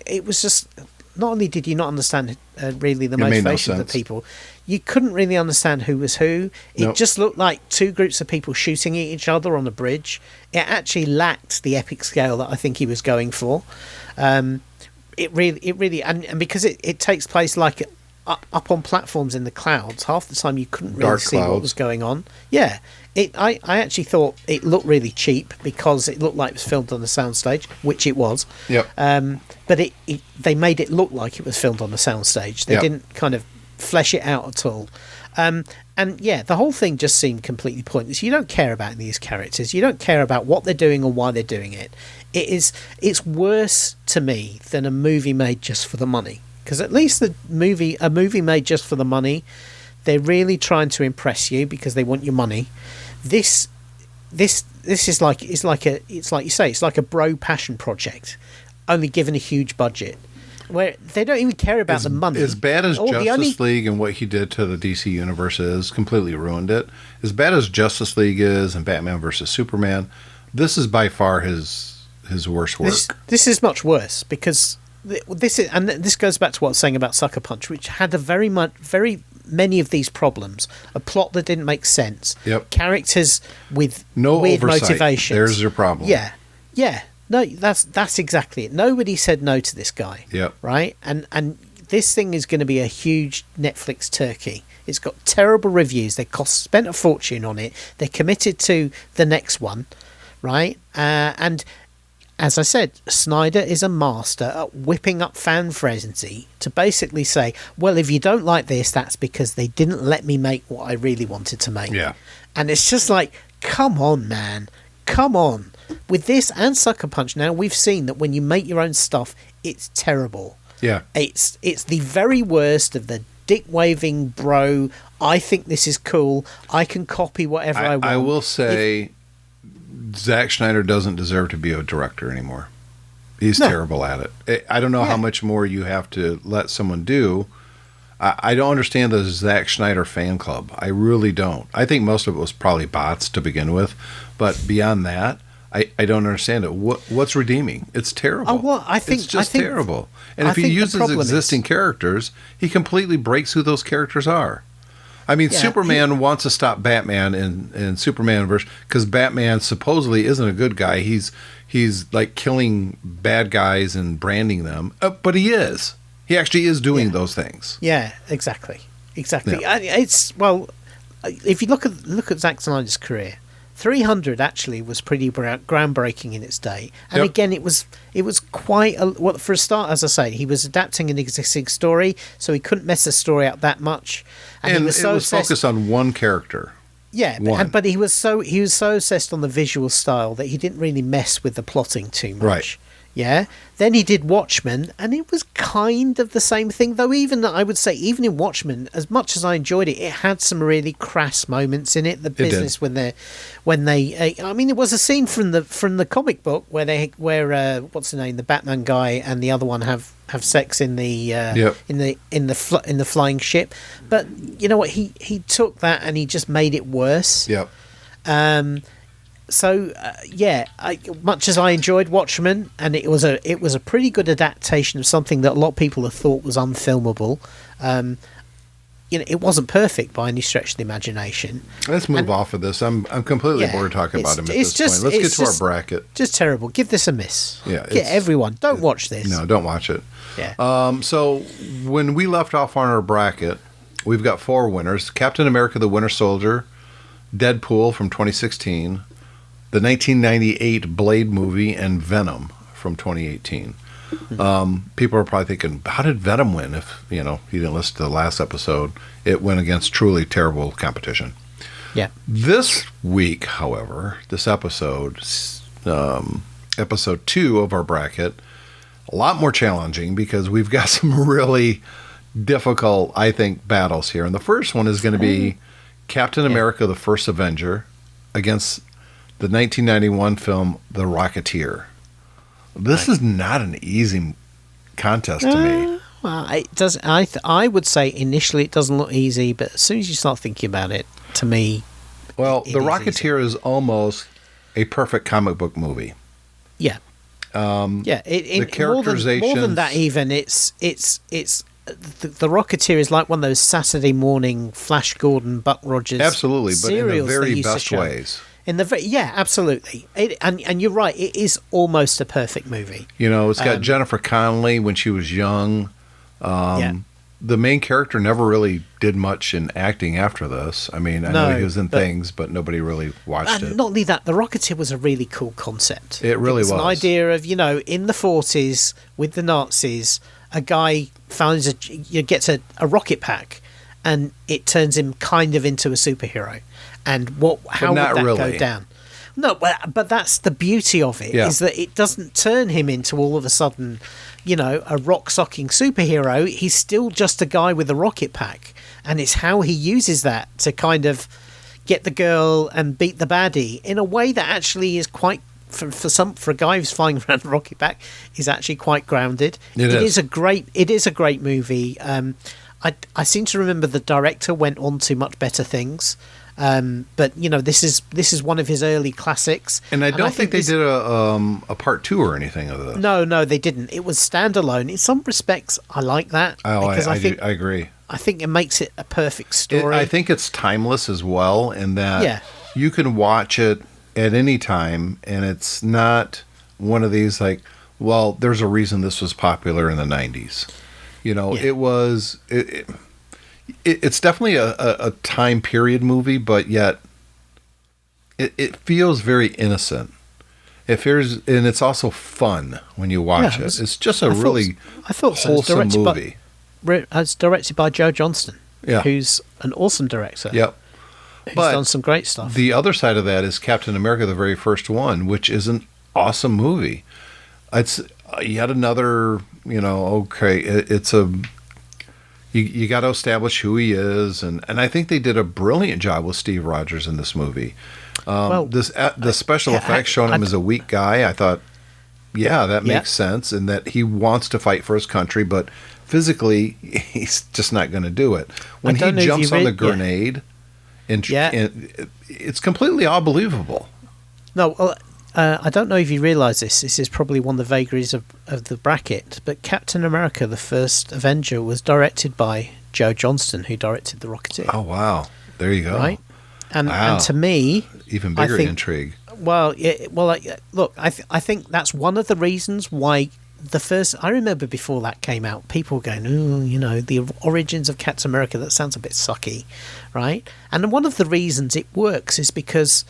it was just, not only did you not understand really the motivation of the people, you couldn't really understand who was who. It just looked like two groups of people shooting at each other on a bridge. It actually lacked the epic scale that I think he was going for. It really, and because it takes place like up on platforms in the clouds, half the time you couldn't really see what was going on. Yeah, I actually thought it looked really cheap because it looked like it was filmed on a soundstage, which it was. Yep. But they made it look like it was filmed on a soundstage. They didn't kind of flesh it out at all. And yeah, the whole thing just seemed completely pointless. You don't care about these characters. You don't care about what they're doing or why they're doing it. It's worse to me than a movie made just for the money. Because at least a movie made just for the money, they're really trying to impress you because they want your money. This is like you say, it's like a bro passion project, only given a huge budget, where they don't even care about the money. As bad as Justice League and what he did to the DC universe is, completely ruined it. As bad as Justice League is and Batman versus Superman, This is by far his worst work. This is much worse because this goes back to what I was saying about Sucker Punch, which had very many of these problems: a plot that didn't make sense, characters with no weird oversight. motivations. There's your problem. Yeah. No, that's exactly it. Nobody said no to this guy. Yep. Right, and this thing is going to be a huge Netflix turkey. It's got terrible reviews. They spent a fortune on it. They're committed to the next one, right? And as I said, Snyder is a master at whipping up fan frenzy to basically say, well, if you don't like this, that's because they didn't let me make what I really wanted to make. Yeah. And it's just like, come on, man. Come on. With this and Sucker Punch now, we've seen that when you make your own stuff, it's terrible. Yeah. It's the very worst of the dick-waving bro, I think this is cool, I can copy whatever I want. I will say... Zack Snyder doesn't deserve to be a director anymore. He's terrible at it. I don't know how much more you have to let someone do. I don't understand the Zack Snyder fan club. I really don't. I think most of it was probably bots to begin with. But beyond that, I don't understand it. What's redeeming? It's terrible. Oh, well, it's just terrible. And if he uses existing characters, he completely breaks who those characters are. I mean, Superman wants to stop Batman in Superman verse because Batman supposedly isn't a good guy. He's like killing bad guys and branding them, but he is. He actually is doing those things. Yeah, exactly. Yeah. It's if you look at Zack Snyder's career, 300 actually was pretty groundbreaking in its day, and again it was quite for a start. As I say, he was adapting an existing story, so he couldn't mess the story up that much, and it was focused on one character. Yeah, but he was so obsessed on the visual style that he didn't really mess with the plotting too much. Right. Yeah. Then he did Watchmen, and it was kind of the same thing. Though even in Watchmen, as much as I enjoyed it, it had some really crass moments in it. The business when they, I mean, it was a scene from the comic book where what's the name, the Batman guy and the other one have sex in the in the flying ship. But you know what? He took that and he just made it worse. Yep. So much as I enjoyed Watchmen, and it was a pretty good adaptation of something that a lot of people have thought was unfilmable. It wasn't perfect by any stretch of the imagination. Let's move off of this. I'm completely bored talking about him at this point. Let's get to our bracket. Just terrible. Give this a miss. Yeah, everyone, don't watch this. No, don't watch it. Yeah. So when we left off on our bracket, we've got 4 winners: Captain America: The Winter Soldier, Deadpool from 2016. The 1998 Blade movie, and Venom from 2018. People are probably thinking, how did Venom win? If you didn't listen to the last episode, it went against truly terrible competition. Yeah. This week, however, this episode, episode 2 of our bracket, a lot more challenging because we've got some really difficult, I think, battles here. And the first one is going to be Captain America: The First Avenger against the 1991 film The Rocketeer. This is not an easy contest to me. Well, it does. I would say initially it doesn't look easy, but as soon as you start thinking about it, to me, The Rocketeer is almost a perfect comic book movie. Yeah. The characterization, more than that, even it's the Rocketeer is like one of those Saturday morning Flash Gordon, Buck Rogers, absolutely, but in the very best ways. Absolutely. And you're right, it is almost a perfect movie. It's got Jennifer Connelly when she was young. The main character never really did much in acting after this. I mean, I know he was in things, but nobody really watched it. Not only that, The Rocketeer was a really cool concept. It really was. An idea of, in the 40s with the Nazis, a guy gets a rocket pack and it turns him kind of into a superhero. And how would that go down? No, but that's the beauty of it, is that it doesn't turn him into all of a sudden, a rock-socking superhero. He's still just a guy with a rocket pack. And it's how he uses that to kind of get the girl and beat the baddie in a way that actually is quite, for a guy who's flying around a rocket pack, is actually quite grounded. It is a great movie. I seem to remember the director went on to much better things. But this is one of his early classics. And I don't think they did a part 2 or anything of this. No, they didn't. It was standalone. In some respects, I like that. Oh, I agree. I think it makes it a perfect story. I think it's timeless as well, in that you can watch it at any time, and it's not one of these like, well, there's a reason this was popular in the 90s. It was. It's definitely a time period movie, but yet it feels very innocent. And it's also fun when you watch it. It's just a really wholesome movie. It's directed by Joe Johnston, yeah, who's an awesome director. Yep. Who's done some great stuff. The other side of that is Captain America, the very first one, which is an awesome movie. It's yet another, it's a... You got to establish who he is, and I think they did a brilliant job with Steve Rogers in this movie. The special effects showing him as a weak guy, I thought, that makes sense, and that he wants to fight for his country, but physically he's just not going to do it. When he jumps on the grenade, and it's completely unbelievable. No, well, I don't know if you realise this. This is probably one of the vagaries of the bracket, but Captain America, the first Avenger, was directed by Joe Johnston, who directed The Rocketeer. Oh, wow. There you go. Right? And to me... Even bigger intrigue. Well, look, I think that's one of the reasons why the first... I remember before that came out, people going, the origins of Captain America, that sounds a bit sucky, right? And one of the reasons it works is because...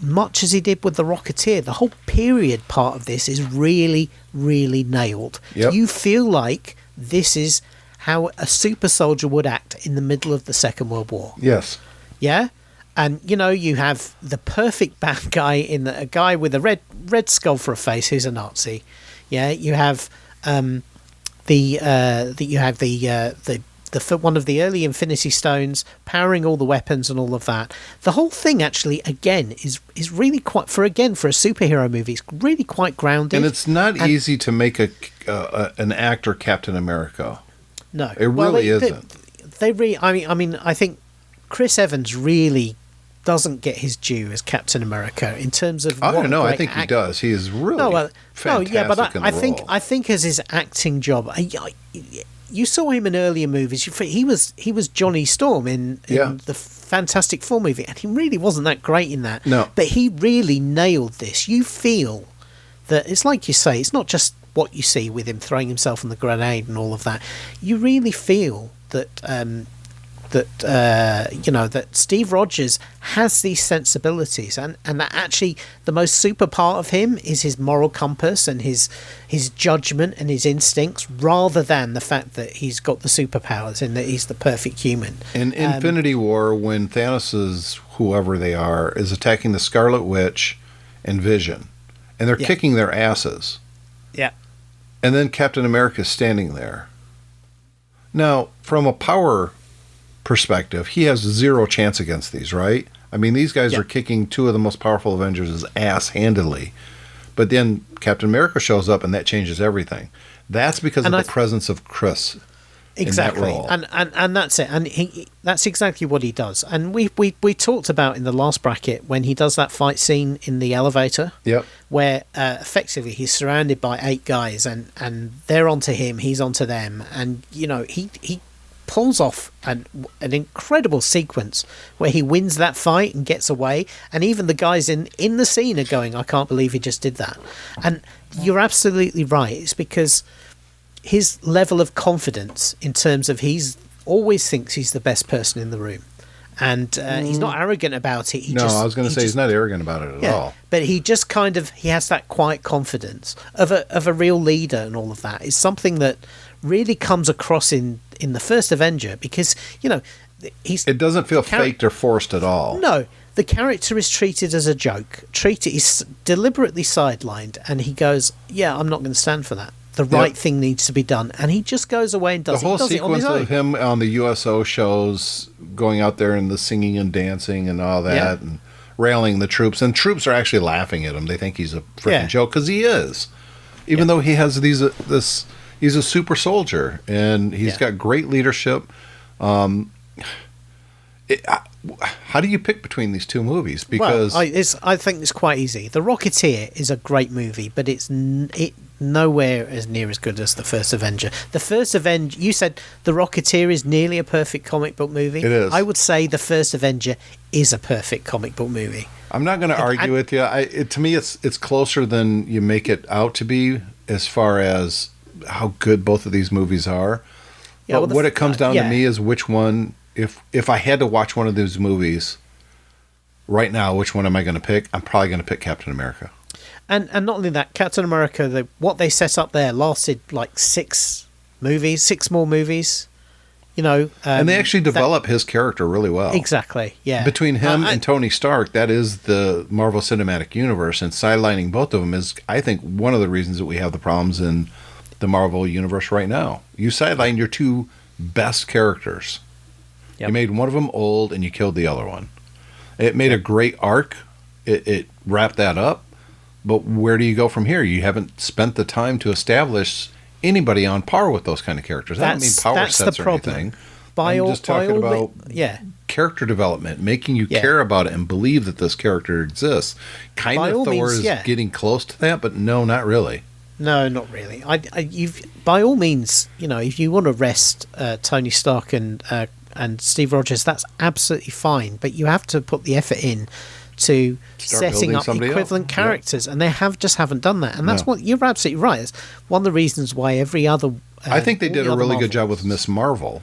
much as he did with The Rocketeer, the whole period part of this is really, really nailed. Yep. You feel like this is how a super soldier would act in the middle of the Second World War. Yes. Yeah? And, you have the perfect bad guy a guy with a red skull for a face who's a Nazi. Yeah, you have one of the early Infinity Stones powering all the weapons and all of that. The whole thing actually, again, is really quite for a superhero movie. It's really quite grounded, and it's not easy to make an actor Captain America. No, it really isn't. I think Chris Evans really doesn't get his due as Captain America in terms of. I don't know. I think he does. He is really fantastic. But in the role. I think as his acting job. You saw him in earlier movies. He was Johnny Storm in the Fantastic Four movie, and he really wasn't that great in that. No, but he really nailed this. You feel that it's like you say. It's not just what you see with him throwing himself on the grenade and all of that. You really feel that that Steve Rogers has these sensibilities, and that actually the most super part of him is his moral compass and his judgment and his instincts, rather than the fact that he's got the superpowers and that he's the perfect human. In Infinity War, when Thanos' whoever they are is attacking the Scarlet Witch and Vision, and they're kicking their asses. Yeah. And then Captain America is standing there. Now, from a power perspective, he has zero chance against these, right? I mean, these guys are kicking two of the most powerful Avengers' ass handedly. But then Captain America shows up, and that changes everything. That's because of the presence of Chris. Exactly, in that role. And that's it. And that's exactly what he does. And we talked about in the last bracket when he does that fight scene in the elevator. Yep. Where effectively he's surrounded by 8 guys, and they're onto him, he's onto them, and he pulls off an incredible sequence where he wins that fight and gets away, and even the guys in the scene are going, I can't believe he just did that. And you're absolutely right. It's because his level of confidence in terms of he's always thinks he's the best person in the room, and he's not arrogant about it. I was going to say he's not arrogant about it at all, but he just he has that quiet confidence of a real leader, and all of that is something that really comes across in the first Avenger, because it doesn't feel faked or forced at all. No, the character is treated as a joke. He's deliberately sidelined, and he goes, I'm not going to stand for that. The right thing needs to be done, and he just goes away and does it. The whole sequence sequence of him on the USO shows, going out there and the singing and dancing and all that, and railing the troops, and troops are actually laughing at him. They think he's a freaking joke, because he is, even though he has he's a super soldier, and he's got great leadership. how do you pick between these two movies? Well, Because I think it's quite easy. The Rocketeer is a great movie, but it's nowhere as near as good as the first Avenger. The first Avenger, you said the Rocketeer is nearly a perfect comic book movie. It is. I would say the first Avenger is a perfect comic book movie. I'm not going to argue with you. To me, it's closer than you make it out to be as far as how good both of these movies are. Yeah, but what it comes down to me is which one. If I had to watch one of those movies right now, which one am I going to pick? I'm probably going to pick Captain America. And not only that, Captain America, what they set up there lasted like 6 more movies. You know, and they actually develop his character really well. Exactly, yeah. Between him and Tony Stark, that is the Marvel Cinematic Universe, and sidelining both of them is, I think, one of the reasons that we have the problems in the Marvel Universe right now. You sideline your 2 best characters. Yep. You made one of them old, and you killed the other one. It made a great arc. It wrapped that up. But where do you go from here? You haven't spent the time to establish anybody on par with those kind of characters. I don't mean power sets or anything. I'm just talking about character development, making you care about it and believe that this character exists. Kind of Thor is getting close to that, but no, not really. No, not really. You've by all means, you know, if you want to rest Tony Stark and Steve Rogers, that's absolutely fine. But you have to put the effort in to setting up equivalent characters, and they haven't done that. And that's what you're absolutely right. It's one of the reasons why every other. I think they did a really good job with Miss Marvel,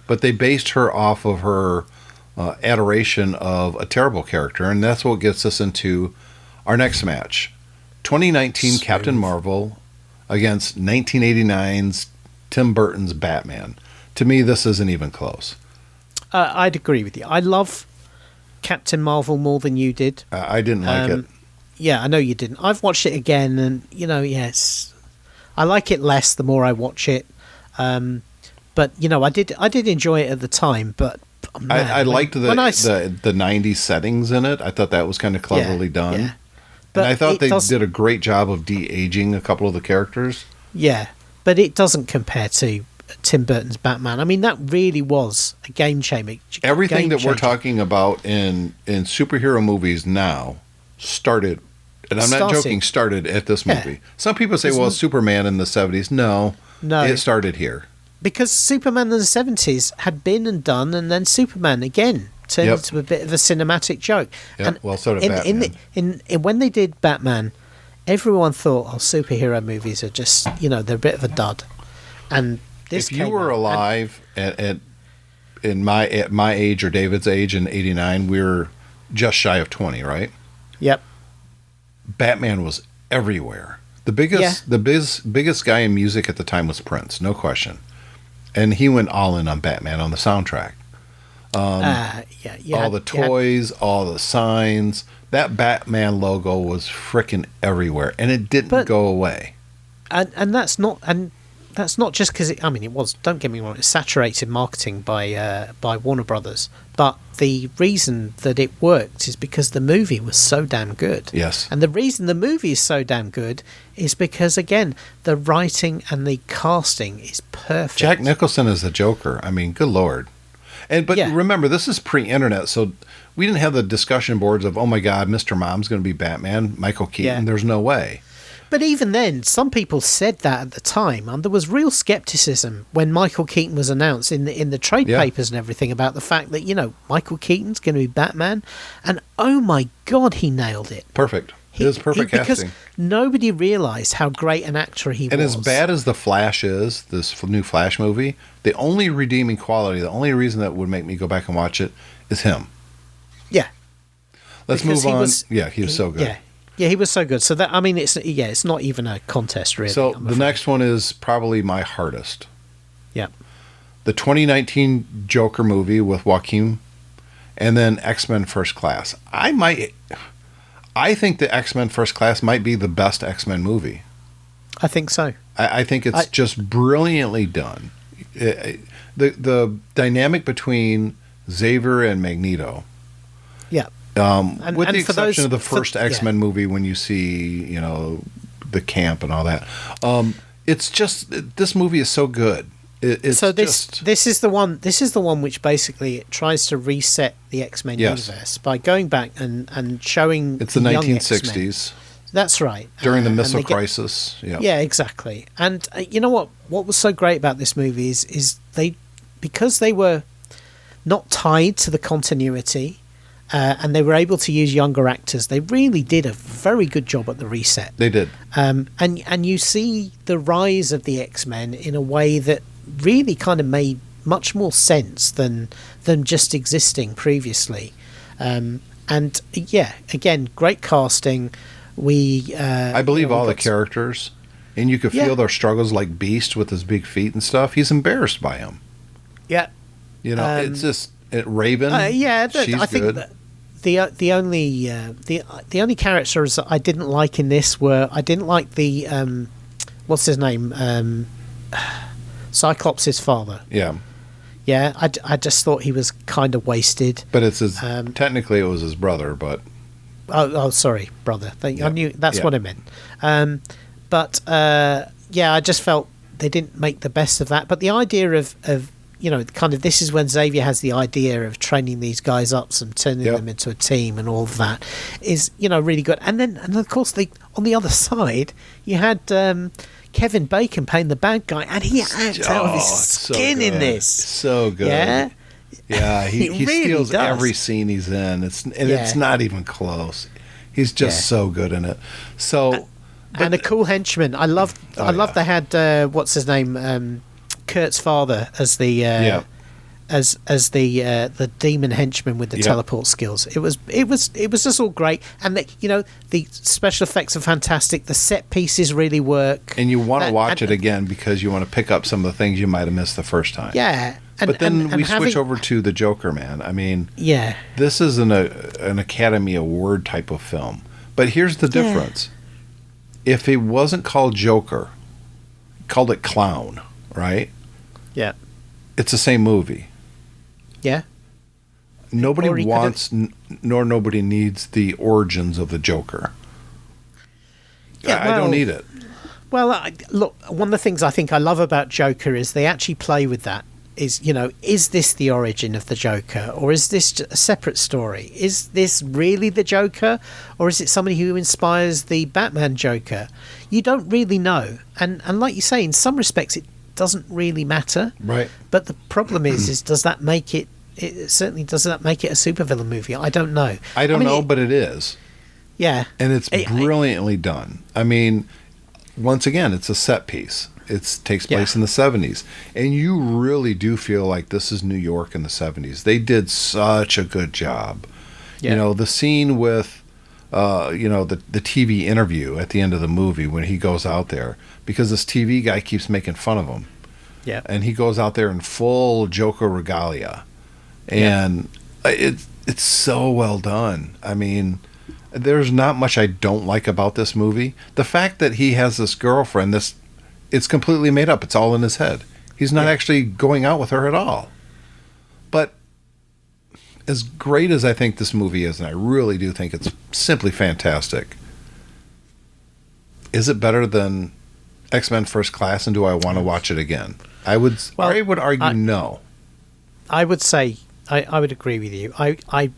but they based her off of her adoration of a terrible character, and that's what gets us into our next match: 2019 Captain Marvel against 1989's Tim Burton's Batman. To me, this isn't even close. I'd agree with you. I love Captain Marvel more than you did. I didn't like it. Yeah, I know you didn't. I've watched it again, and yes, I like it less the more I watch it. But you know, I did enjoy it at the time. But man, I liked the 90s settings in it. I thought that was kind of cleverly done. Yeah. But and I thought they did a great job of de-aging a couple of the characters. Yeah, but it doesn't compare to Tim Burton's Batman. I mean, that really was a game changer. Everything that we're talking about in superhero movies now started, and I'm not joking, started at this movie. Yeah. Some people say, well, Superman in the 70s. No, it started here. Because Superman in the 70s had been and done, and then Superman again turned into a bit of a cinematic joke. Yep. And well, so did Batman. When they did Batman, everyone thought, superhero movies are just, they're a bit of a dud. And if you were alive at my age or David's age in '89, we were just shy of 20, right? Yep. Batman was everywhere. The biggest guy in music at the time was Prince, no question, and he went all in on Batman on the soundtrack. All the toys, all the signs. That Batman logo was frickin' everywhere, and it didn't go away. And that's not just because it was. Don't get me wrong, it's saturated marketing by Warner Brothers. But the reason that it worked is because the movie was so damn good. Yes. And the reason the movie is so damn good is because, again, the writing and the casting is perfect. Jack Nicholson is the Joker. I mean, good Lord. But remember, this is pre-internet, so we didn't have the discussion boards of, oh my God, Mr. Mom's going to be Batman, Michael Keaton. There's no way. But even then, some people said that at the time, and there was real skepticism when Michael Keaton was announced in the trade papers and everything about the fact that, Michael Keaton's going to be Batman, and oh my God, he nailed it. Perfect. It was perfect casting. Because nobody realised how great an actor he was. And as bad as The Flash is, this new Flash movie, the only redeeming quality, the only reason that would make me go back and watch it is him. Yeah. Let's move on. He was so good. Yeah, he was so good. So that it's not even a contest really. So the next one is probably my hardest. Yeah. The 2019 Joker movie with Joaquin, and then X-Men First Class. I think the X-Men First Class might be the best X-Men movie. I think so. I think it's just brilliantly done. The dynamic between Xavier and Magneto. Yeah. With the exception of the first X-Men movie, when you see, the camp and all that. It's just, this movie is so good. It's so just, this is the one. This is the one which basically tries to reset the X-Men Yes. universe by going back and showing it's the young 1960s X-Men. That's right. during the And missile they get- crisis. Yeah. Yeah, exactly. And you know what? What was so great about this movie is because they were not tied to the continuity, and they were able to use younger actors. They really did a very good job at the reset. They did. And you see the rise of the X-Men in a way that really kind of made much more sense than just existing previously. And yeah, again, great casting. I believe all the got- characters, and you could Yeah. feel their struggles, like Beast with his big feet and stuff. He's embarrassed by him. Yeah, You know, it's just Raven. She's I think good. that the only characters that I didn't like in this were I didn't like the what's his name, Cyclops' father. Yeah, Yeah, I just thought he was kind of wasted. but it's his. Technically, it was his brother, but Oh, sorry, brother. I Yeah. knew that's Yeah. what I meant. But yeah, I just felt they didn't make the best of that. But the idea of kind of this is when Xavier has the idea of training these guys up and turning Yep. them into a team and all of that is really good. And of course on the other side you had Kevin Bacon playing the bad guy, and he acts out of his it's so skin in good. this. So good. Yeah. Yeah, he really steals does. every scene he's in. It's Yeah. not even close. He's just Yeah. so good in it. So And a cool henchman. I love yeah. they had what's his name, Kurt's father as the as the demon henchman with the Yep. teleport skills. It was just all great, and the special effects are fantastic. The set pieces really work, and you want to And- watch and- it again because you want to pick up some of the things you might have missed the first time. yeah. And, But then and we having- switch over to the Joker, man. I mean, Yeah, this is an Academy Award type of film. But here's the difference. If it wasn't called Joker, called it Clown, right? yeah, It's the same movie. yeah. Nobody Or he wants, nor nobody needs the origins of the Joker. Yeah, I don't well- need it. Well, look, one of the things I think I love about Joker is they actually play with that. Is this the origin of the Joker, or is this a separate story? Is this really the Joker, or is it somebody who inspires the Batman Joker? You don't really know, and like you say, in some respects, it doesn't really matter. Right. But the problem is does that make it? It certainly does that make it a supervillain movie? I don't know. I don't mean, know, but it is. yeah, And it's brilliantly done. I mean, once again, it's a set piece. It takes place in the 70s. And you really do feel like this is New York in the 70s. They did such a good job. Yeah. You know, the scene with, the TV interview at the end of the movie when he goes out there, because this TV guy keeps making fun of him. yeah, And he goes out there in full Joker regalia. And it's so well done. I mean, there's not much I don't like about this movie. The fact that he has this girlfriend, it's completely made up. It's all in his head. He's not actually going out with her at all. But as great as I think this movie is, and I really do think it's simply fantastic, is it better than X-Men First Class, and do I want to watch it again? I would argue no. I would say I would agree with you. I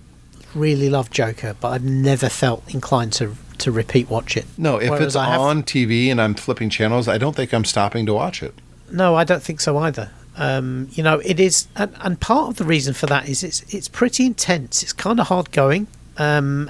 really love Joker, but I've never felt inclined to repeat watch it. No, if Whereas it's I have- on TV and I'm flipping channels, I don't think I'm stopping to watch it. No, I don't think so either. It is, and part of the reason for that is it's pretty intense. It's kind of hard going, and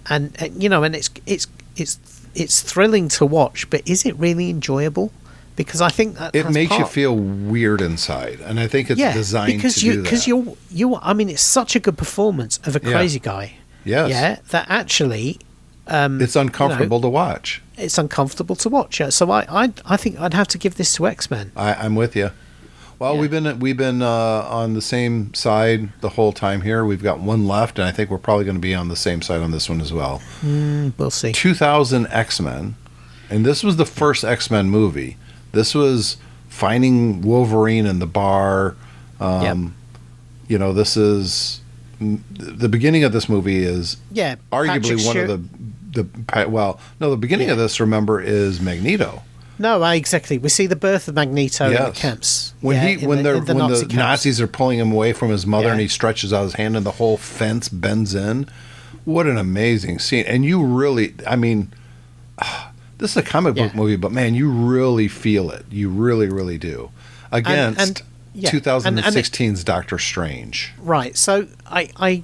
it's thrilling to watch. But is it really enjoyable? Because I think that It makes you feel weird inside, and I think it's designed because to do that. because you I mean, it's such a good performance of a crazy guy. Yes. Yeah, that actually It's uncomfortable to watch. it's uncomfortable to watch. So I think I'd have to give this to X-Men. I'm with you. Well, Yeah. we've been on the same side the whole time here. We've got one left, and I think we're probably going to be on the same side on this one as well. We'll see. 2000 X-Men, and this was the first X-Men movie. This was finding Wolverine in the bar. This is the beginning of this movie is Yeah, arguably Patrick one of the beginning of this, remember, is Magneto. No, exactly. We see the birth of Magneto in the Yes. camps. When when the camps. Nazis are pulling him away from his mother, Yeah. and he stretches out his hand, and the whole fence bends in. What an amazing scene! And you really, I mean, this is a comic book movie, but man, you really feel it. You really, really do. Against 2016's Doctor Strange. Right. So I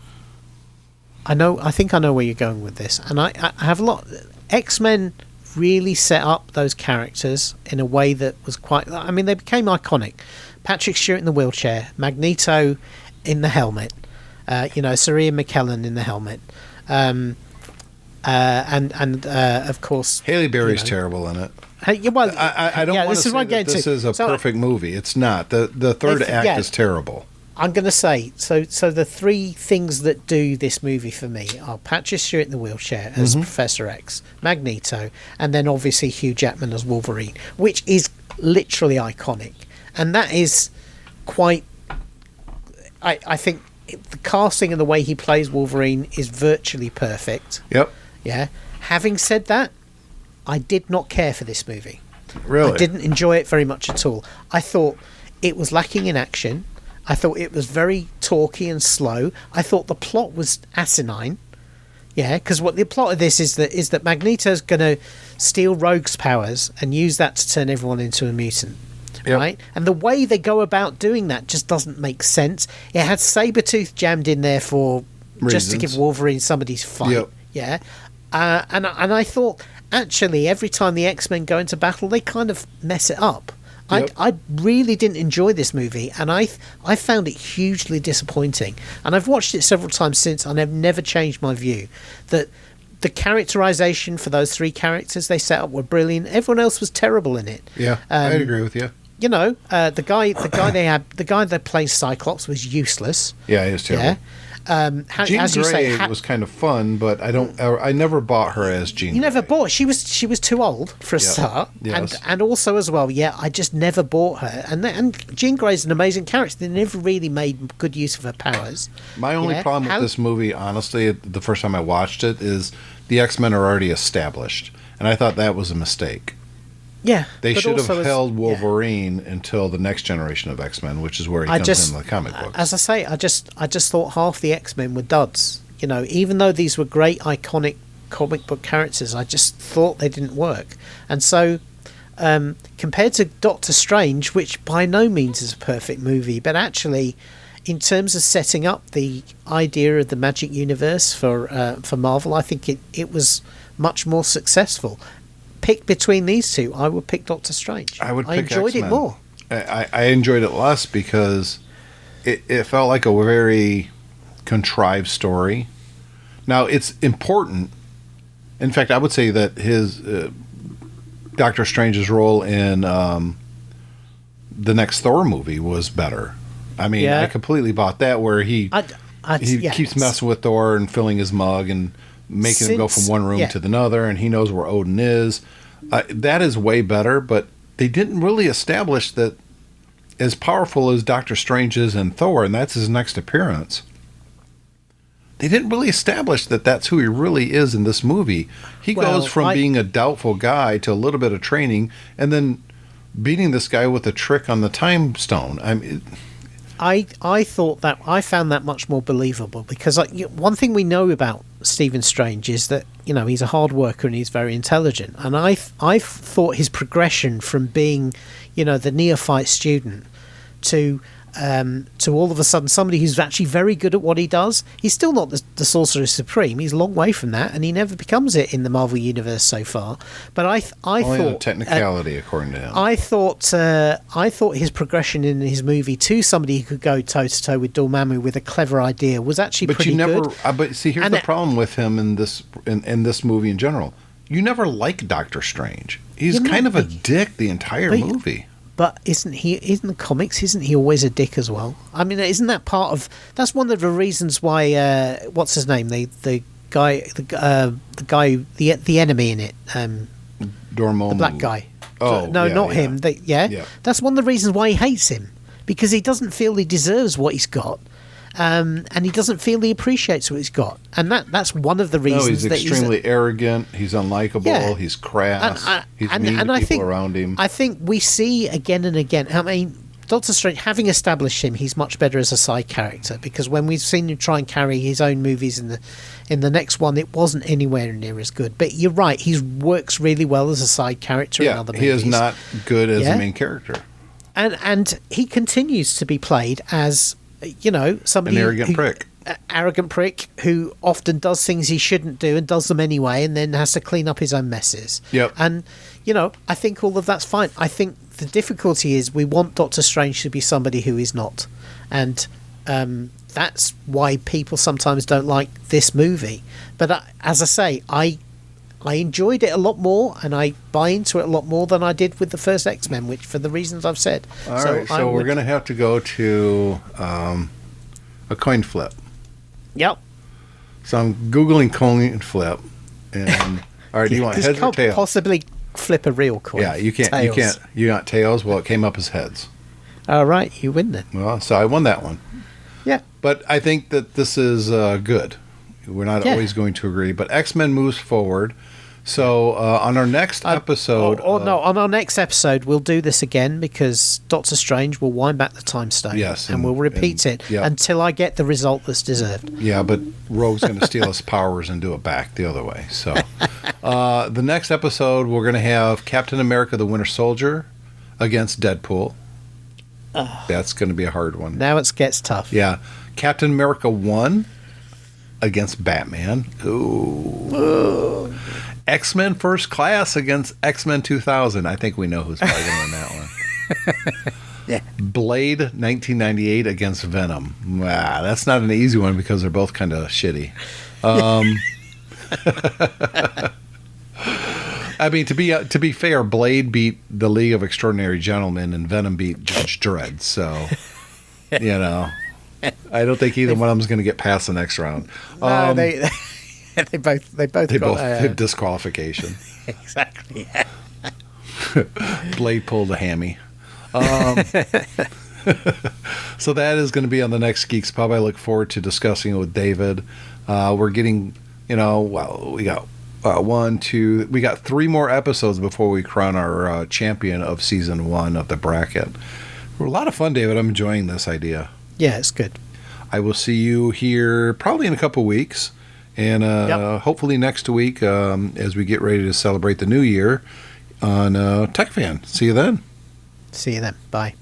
know. I think I know where you're going with this, and I have a lot. X-Men really set up those characters in a way that was quite. I mean, they became iconic. Patrick Stewart in the wheelchair, Magneto in the helmet, Sir Ian McKellen in the helmet, and of course Haley Berry's terrible in it. I don't want to say that this is a perfect movie. It's not. The third act is terrible. I'm going to say, so the three things that do this movie for me are Patrick Stewart in the wheelchair as Professor X, Magneto, and then obviously Hugh Jackman as Wolverine, which is literally iconic. And that is quite... I think the casting and the way he plays Wolverine is virtually perfect. Yep. Yeah. Having said that, I did not care for this movie. Really? I didn't enjoy it very much at all. I thought it was lacking in action. I thought it was very talky and slow. I thought the plot was asinine. Yeah, because what the plot of this is that Magneto's going to steal Rogue's powers and use that to turn everyone into a mutant. Yep. Right? And the way they go about doing that just doesn't make sense. It had Sabretooth jammed in there for just to give Wolverine somebody's fight. Yep. Yeah. And I thought, actually, every time the X-Men go into battle, they kind of mess it up. Yep. I really didn't enjoy this movie, and I found it hugely disappointing. And I've watched it several times since, and I've never changed my view that the characterization for those three characters they set up were brilliant. Everyone else was terrible in it. Yeah, I'd agree with you. The guy that plays Cyclops was useless. Yeah, he was terrible. Yeah. Jean Grey was kind of fun, but I never bought her as Jean Grey. You never bought. She was too old for a start, yes. and also as well. Yeah, I just never bought her. And Jean Grey's an amazing character. They never really made good use of her powers. My only problem with this movie, honestly, the first time I watched it, is the X-Men are already established, and I thought that was a mistake. Yeah, they should have held Wolverine until the next generation of X-Men, which is where he comes in the comic books. As I say, I just thought half the X-Men were duds. Even though these were great, iconic comic book characters, I just thought they didn't work. And so, compared to Doctor Strange, which by no means is a perfect movie, but actually, in terms of setting up the idea of the magic universe for Marvel, I think it was much more successful. Pick between these two, I would pick Doctor Strange. I enjoyed X-Men. it more. I enjoyed it less because it felt like a very contrived story. Now, it's important. In fact, I would say that his Doctor Strange's role in the next Thor movie was better. I mean, I completely bought that, where he keeps messing with Thor and filling his mug and making him go from one room to another, and he knows where Odin is. That is way better, but they didn't really establish that as powerful as Doctor Strange is in Thor, and that's his next appearance, they didn't really establish that that's who he really is in this movie. He goes from being a doubtful guy to a little bit of training, and then beating this guy with a trick on the time stone. I thought that I found that much more believable, because one thing we know about Stephen Strange is that he's a hard worker and he's very intelligent, and I thought his progression from being the neophyte student to all of a sudden somebody who's actually very good at what he does. He's still not the Sorcerer Supreme. He's a long way from that, and he never becomes it in the Marvel Universe so far. But I thought a technicality, according to him. I thought his progression in his movie to somebody who could go toe to toe with Dormammu with a clever idea was actually pretty good. But see, here's the problem with him in this movie in general. You never like Doctor Strange. He's kind of a dick the entire movie. But isn't the comics? Isn't he always a dick as well? I mean, isn't that part of? That's one of the reasons why. What's his name? The guy, the enemy in it. Dormammu. The black guy. Oh, no, not him. That's one of the reasons why he hates him, because he doesn't feel he deserves what he's got, and he doesn't feel he appreciates what he's got, and that's one of the reasons. No, he's extremely arrogant. He's unlikable. Yeah. He's crass. He's mean to I people think, around him. I think we see again and again. I mean, Doctor Strange, having established him, he's much better as a side character, because when we've seen him try and carry his own movies in the next one, it wasn't anywhere near as good. But you're right, he works really well as a side character in other movies. He is not good as a main character. And he continues to be played as, somebody... An arrogant prick. Arrogant prick who often does things he shouldn't do and does them anyway, and then has to clean up his own messes. Yep. And, I think all of that's fine. I think the difficulty is we want Doctor Strange to be somebody who is not. And that's why people sometimes don't like this movie. But as I say, I enjoyed it a lot more, and I buy into it a lot more than I did with the first X-Men, which for the reasons I've said. All right, so we're going to have to go to a coin flip. Yep. So I'm Googling coin flip, and all right, do you want heads or tails? Possibly flip a real coin. Yeah, you can't. Tails. You can't. You got tails. Well, it came up as heads. All right, you win then. Well, so I won that one. Yeah. But I think that this is good. We're not always going to agree, but X-Men moves forward. So on our next episode... on our next episode, we'll do this again, because Doctor Strange will wind back the time stone. Yes. And we'll repeat it until I get the result that's deserved. Yeah, but Rogue's going to steal his powers and do it back the other way. So the next episode, we're going to have Captain America the Winter Soldier against Deadpool. That's going to be a hard one. Now it gets tough. Yeah. Captain America 1 against Batman. Ooh. X-Men First Class against X-Men 2000. I think we know who's probably going to win that one. Yeah. Blade 1998 against Venom. Wow, that's not an easy one because they're both kind of shitty. I mean, to be fair, Blade beat the League of Extraordinary Gentlemen, and Venom beat Judge Dredd. So, I don't think either one of them is going to get past the next round. No, they both got disqualification. Exactly. Yeah. Blade pulled a hammy. So that is going to be on the next Geeks Pub. I look forward to discussing it with David. We're getting, we got we got 3 more episodes before we crown our champion of season 1 of the bracket. A lot of fun, David. I'm enjoying this idea. Yeah, it's good. I will see you here probably in a couple weeks, and hopefully next week as we get ready to celebrate the new year on Tech Fan. See you then. See you then. Bye.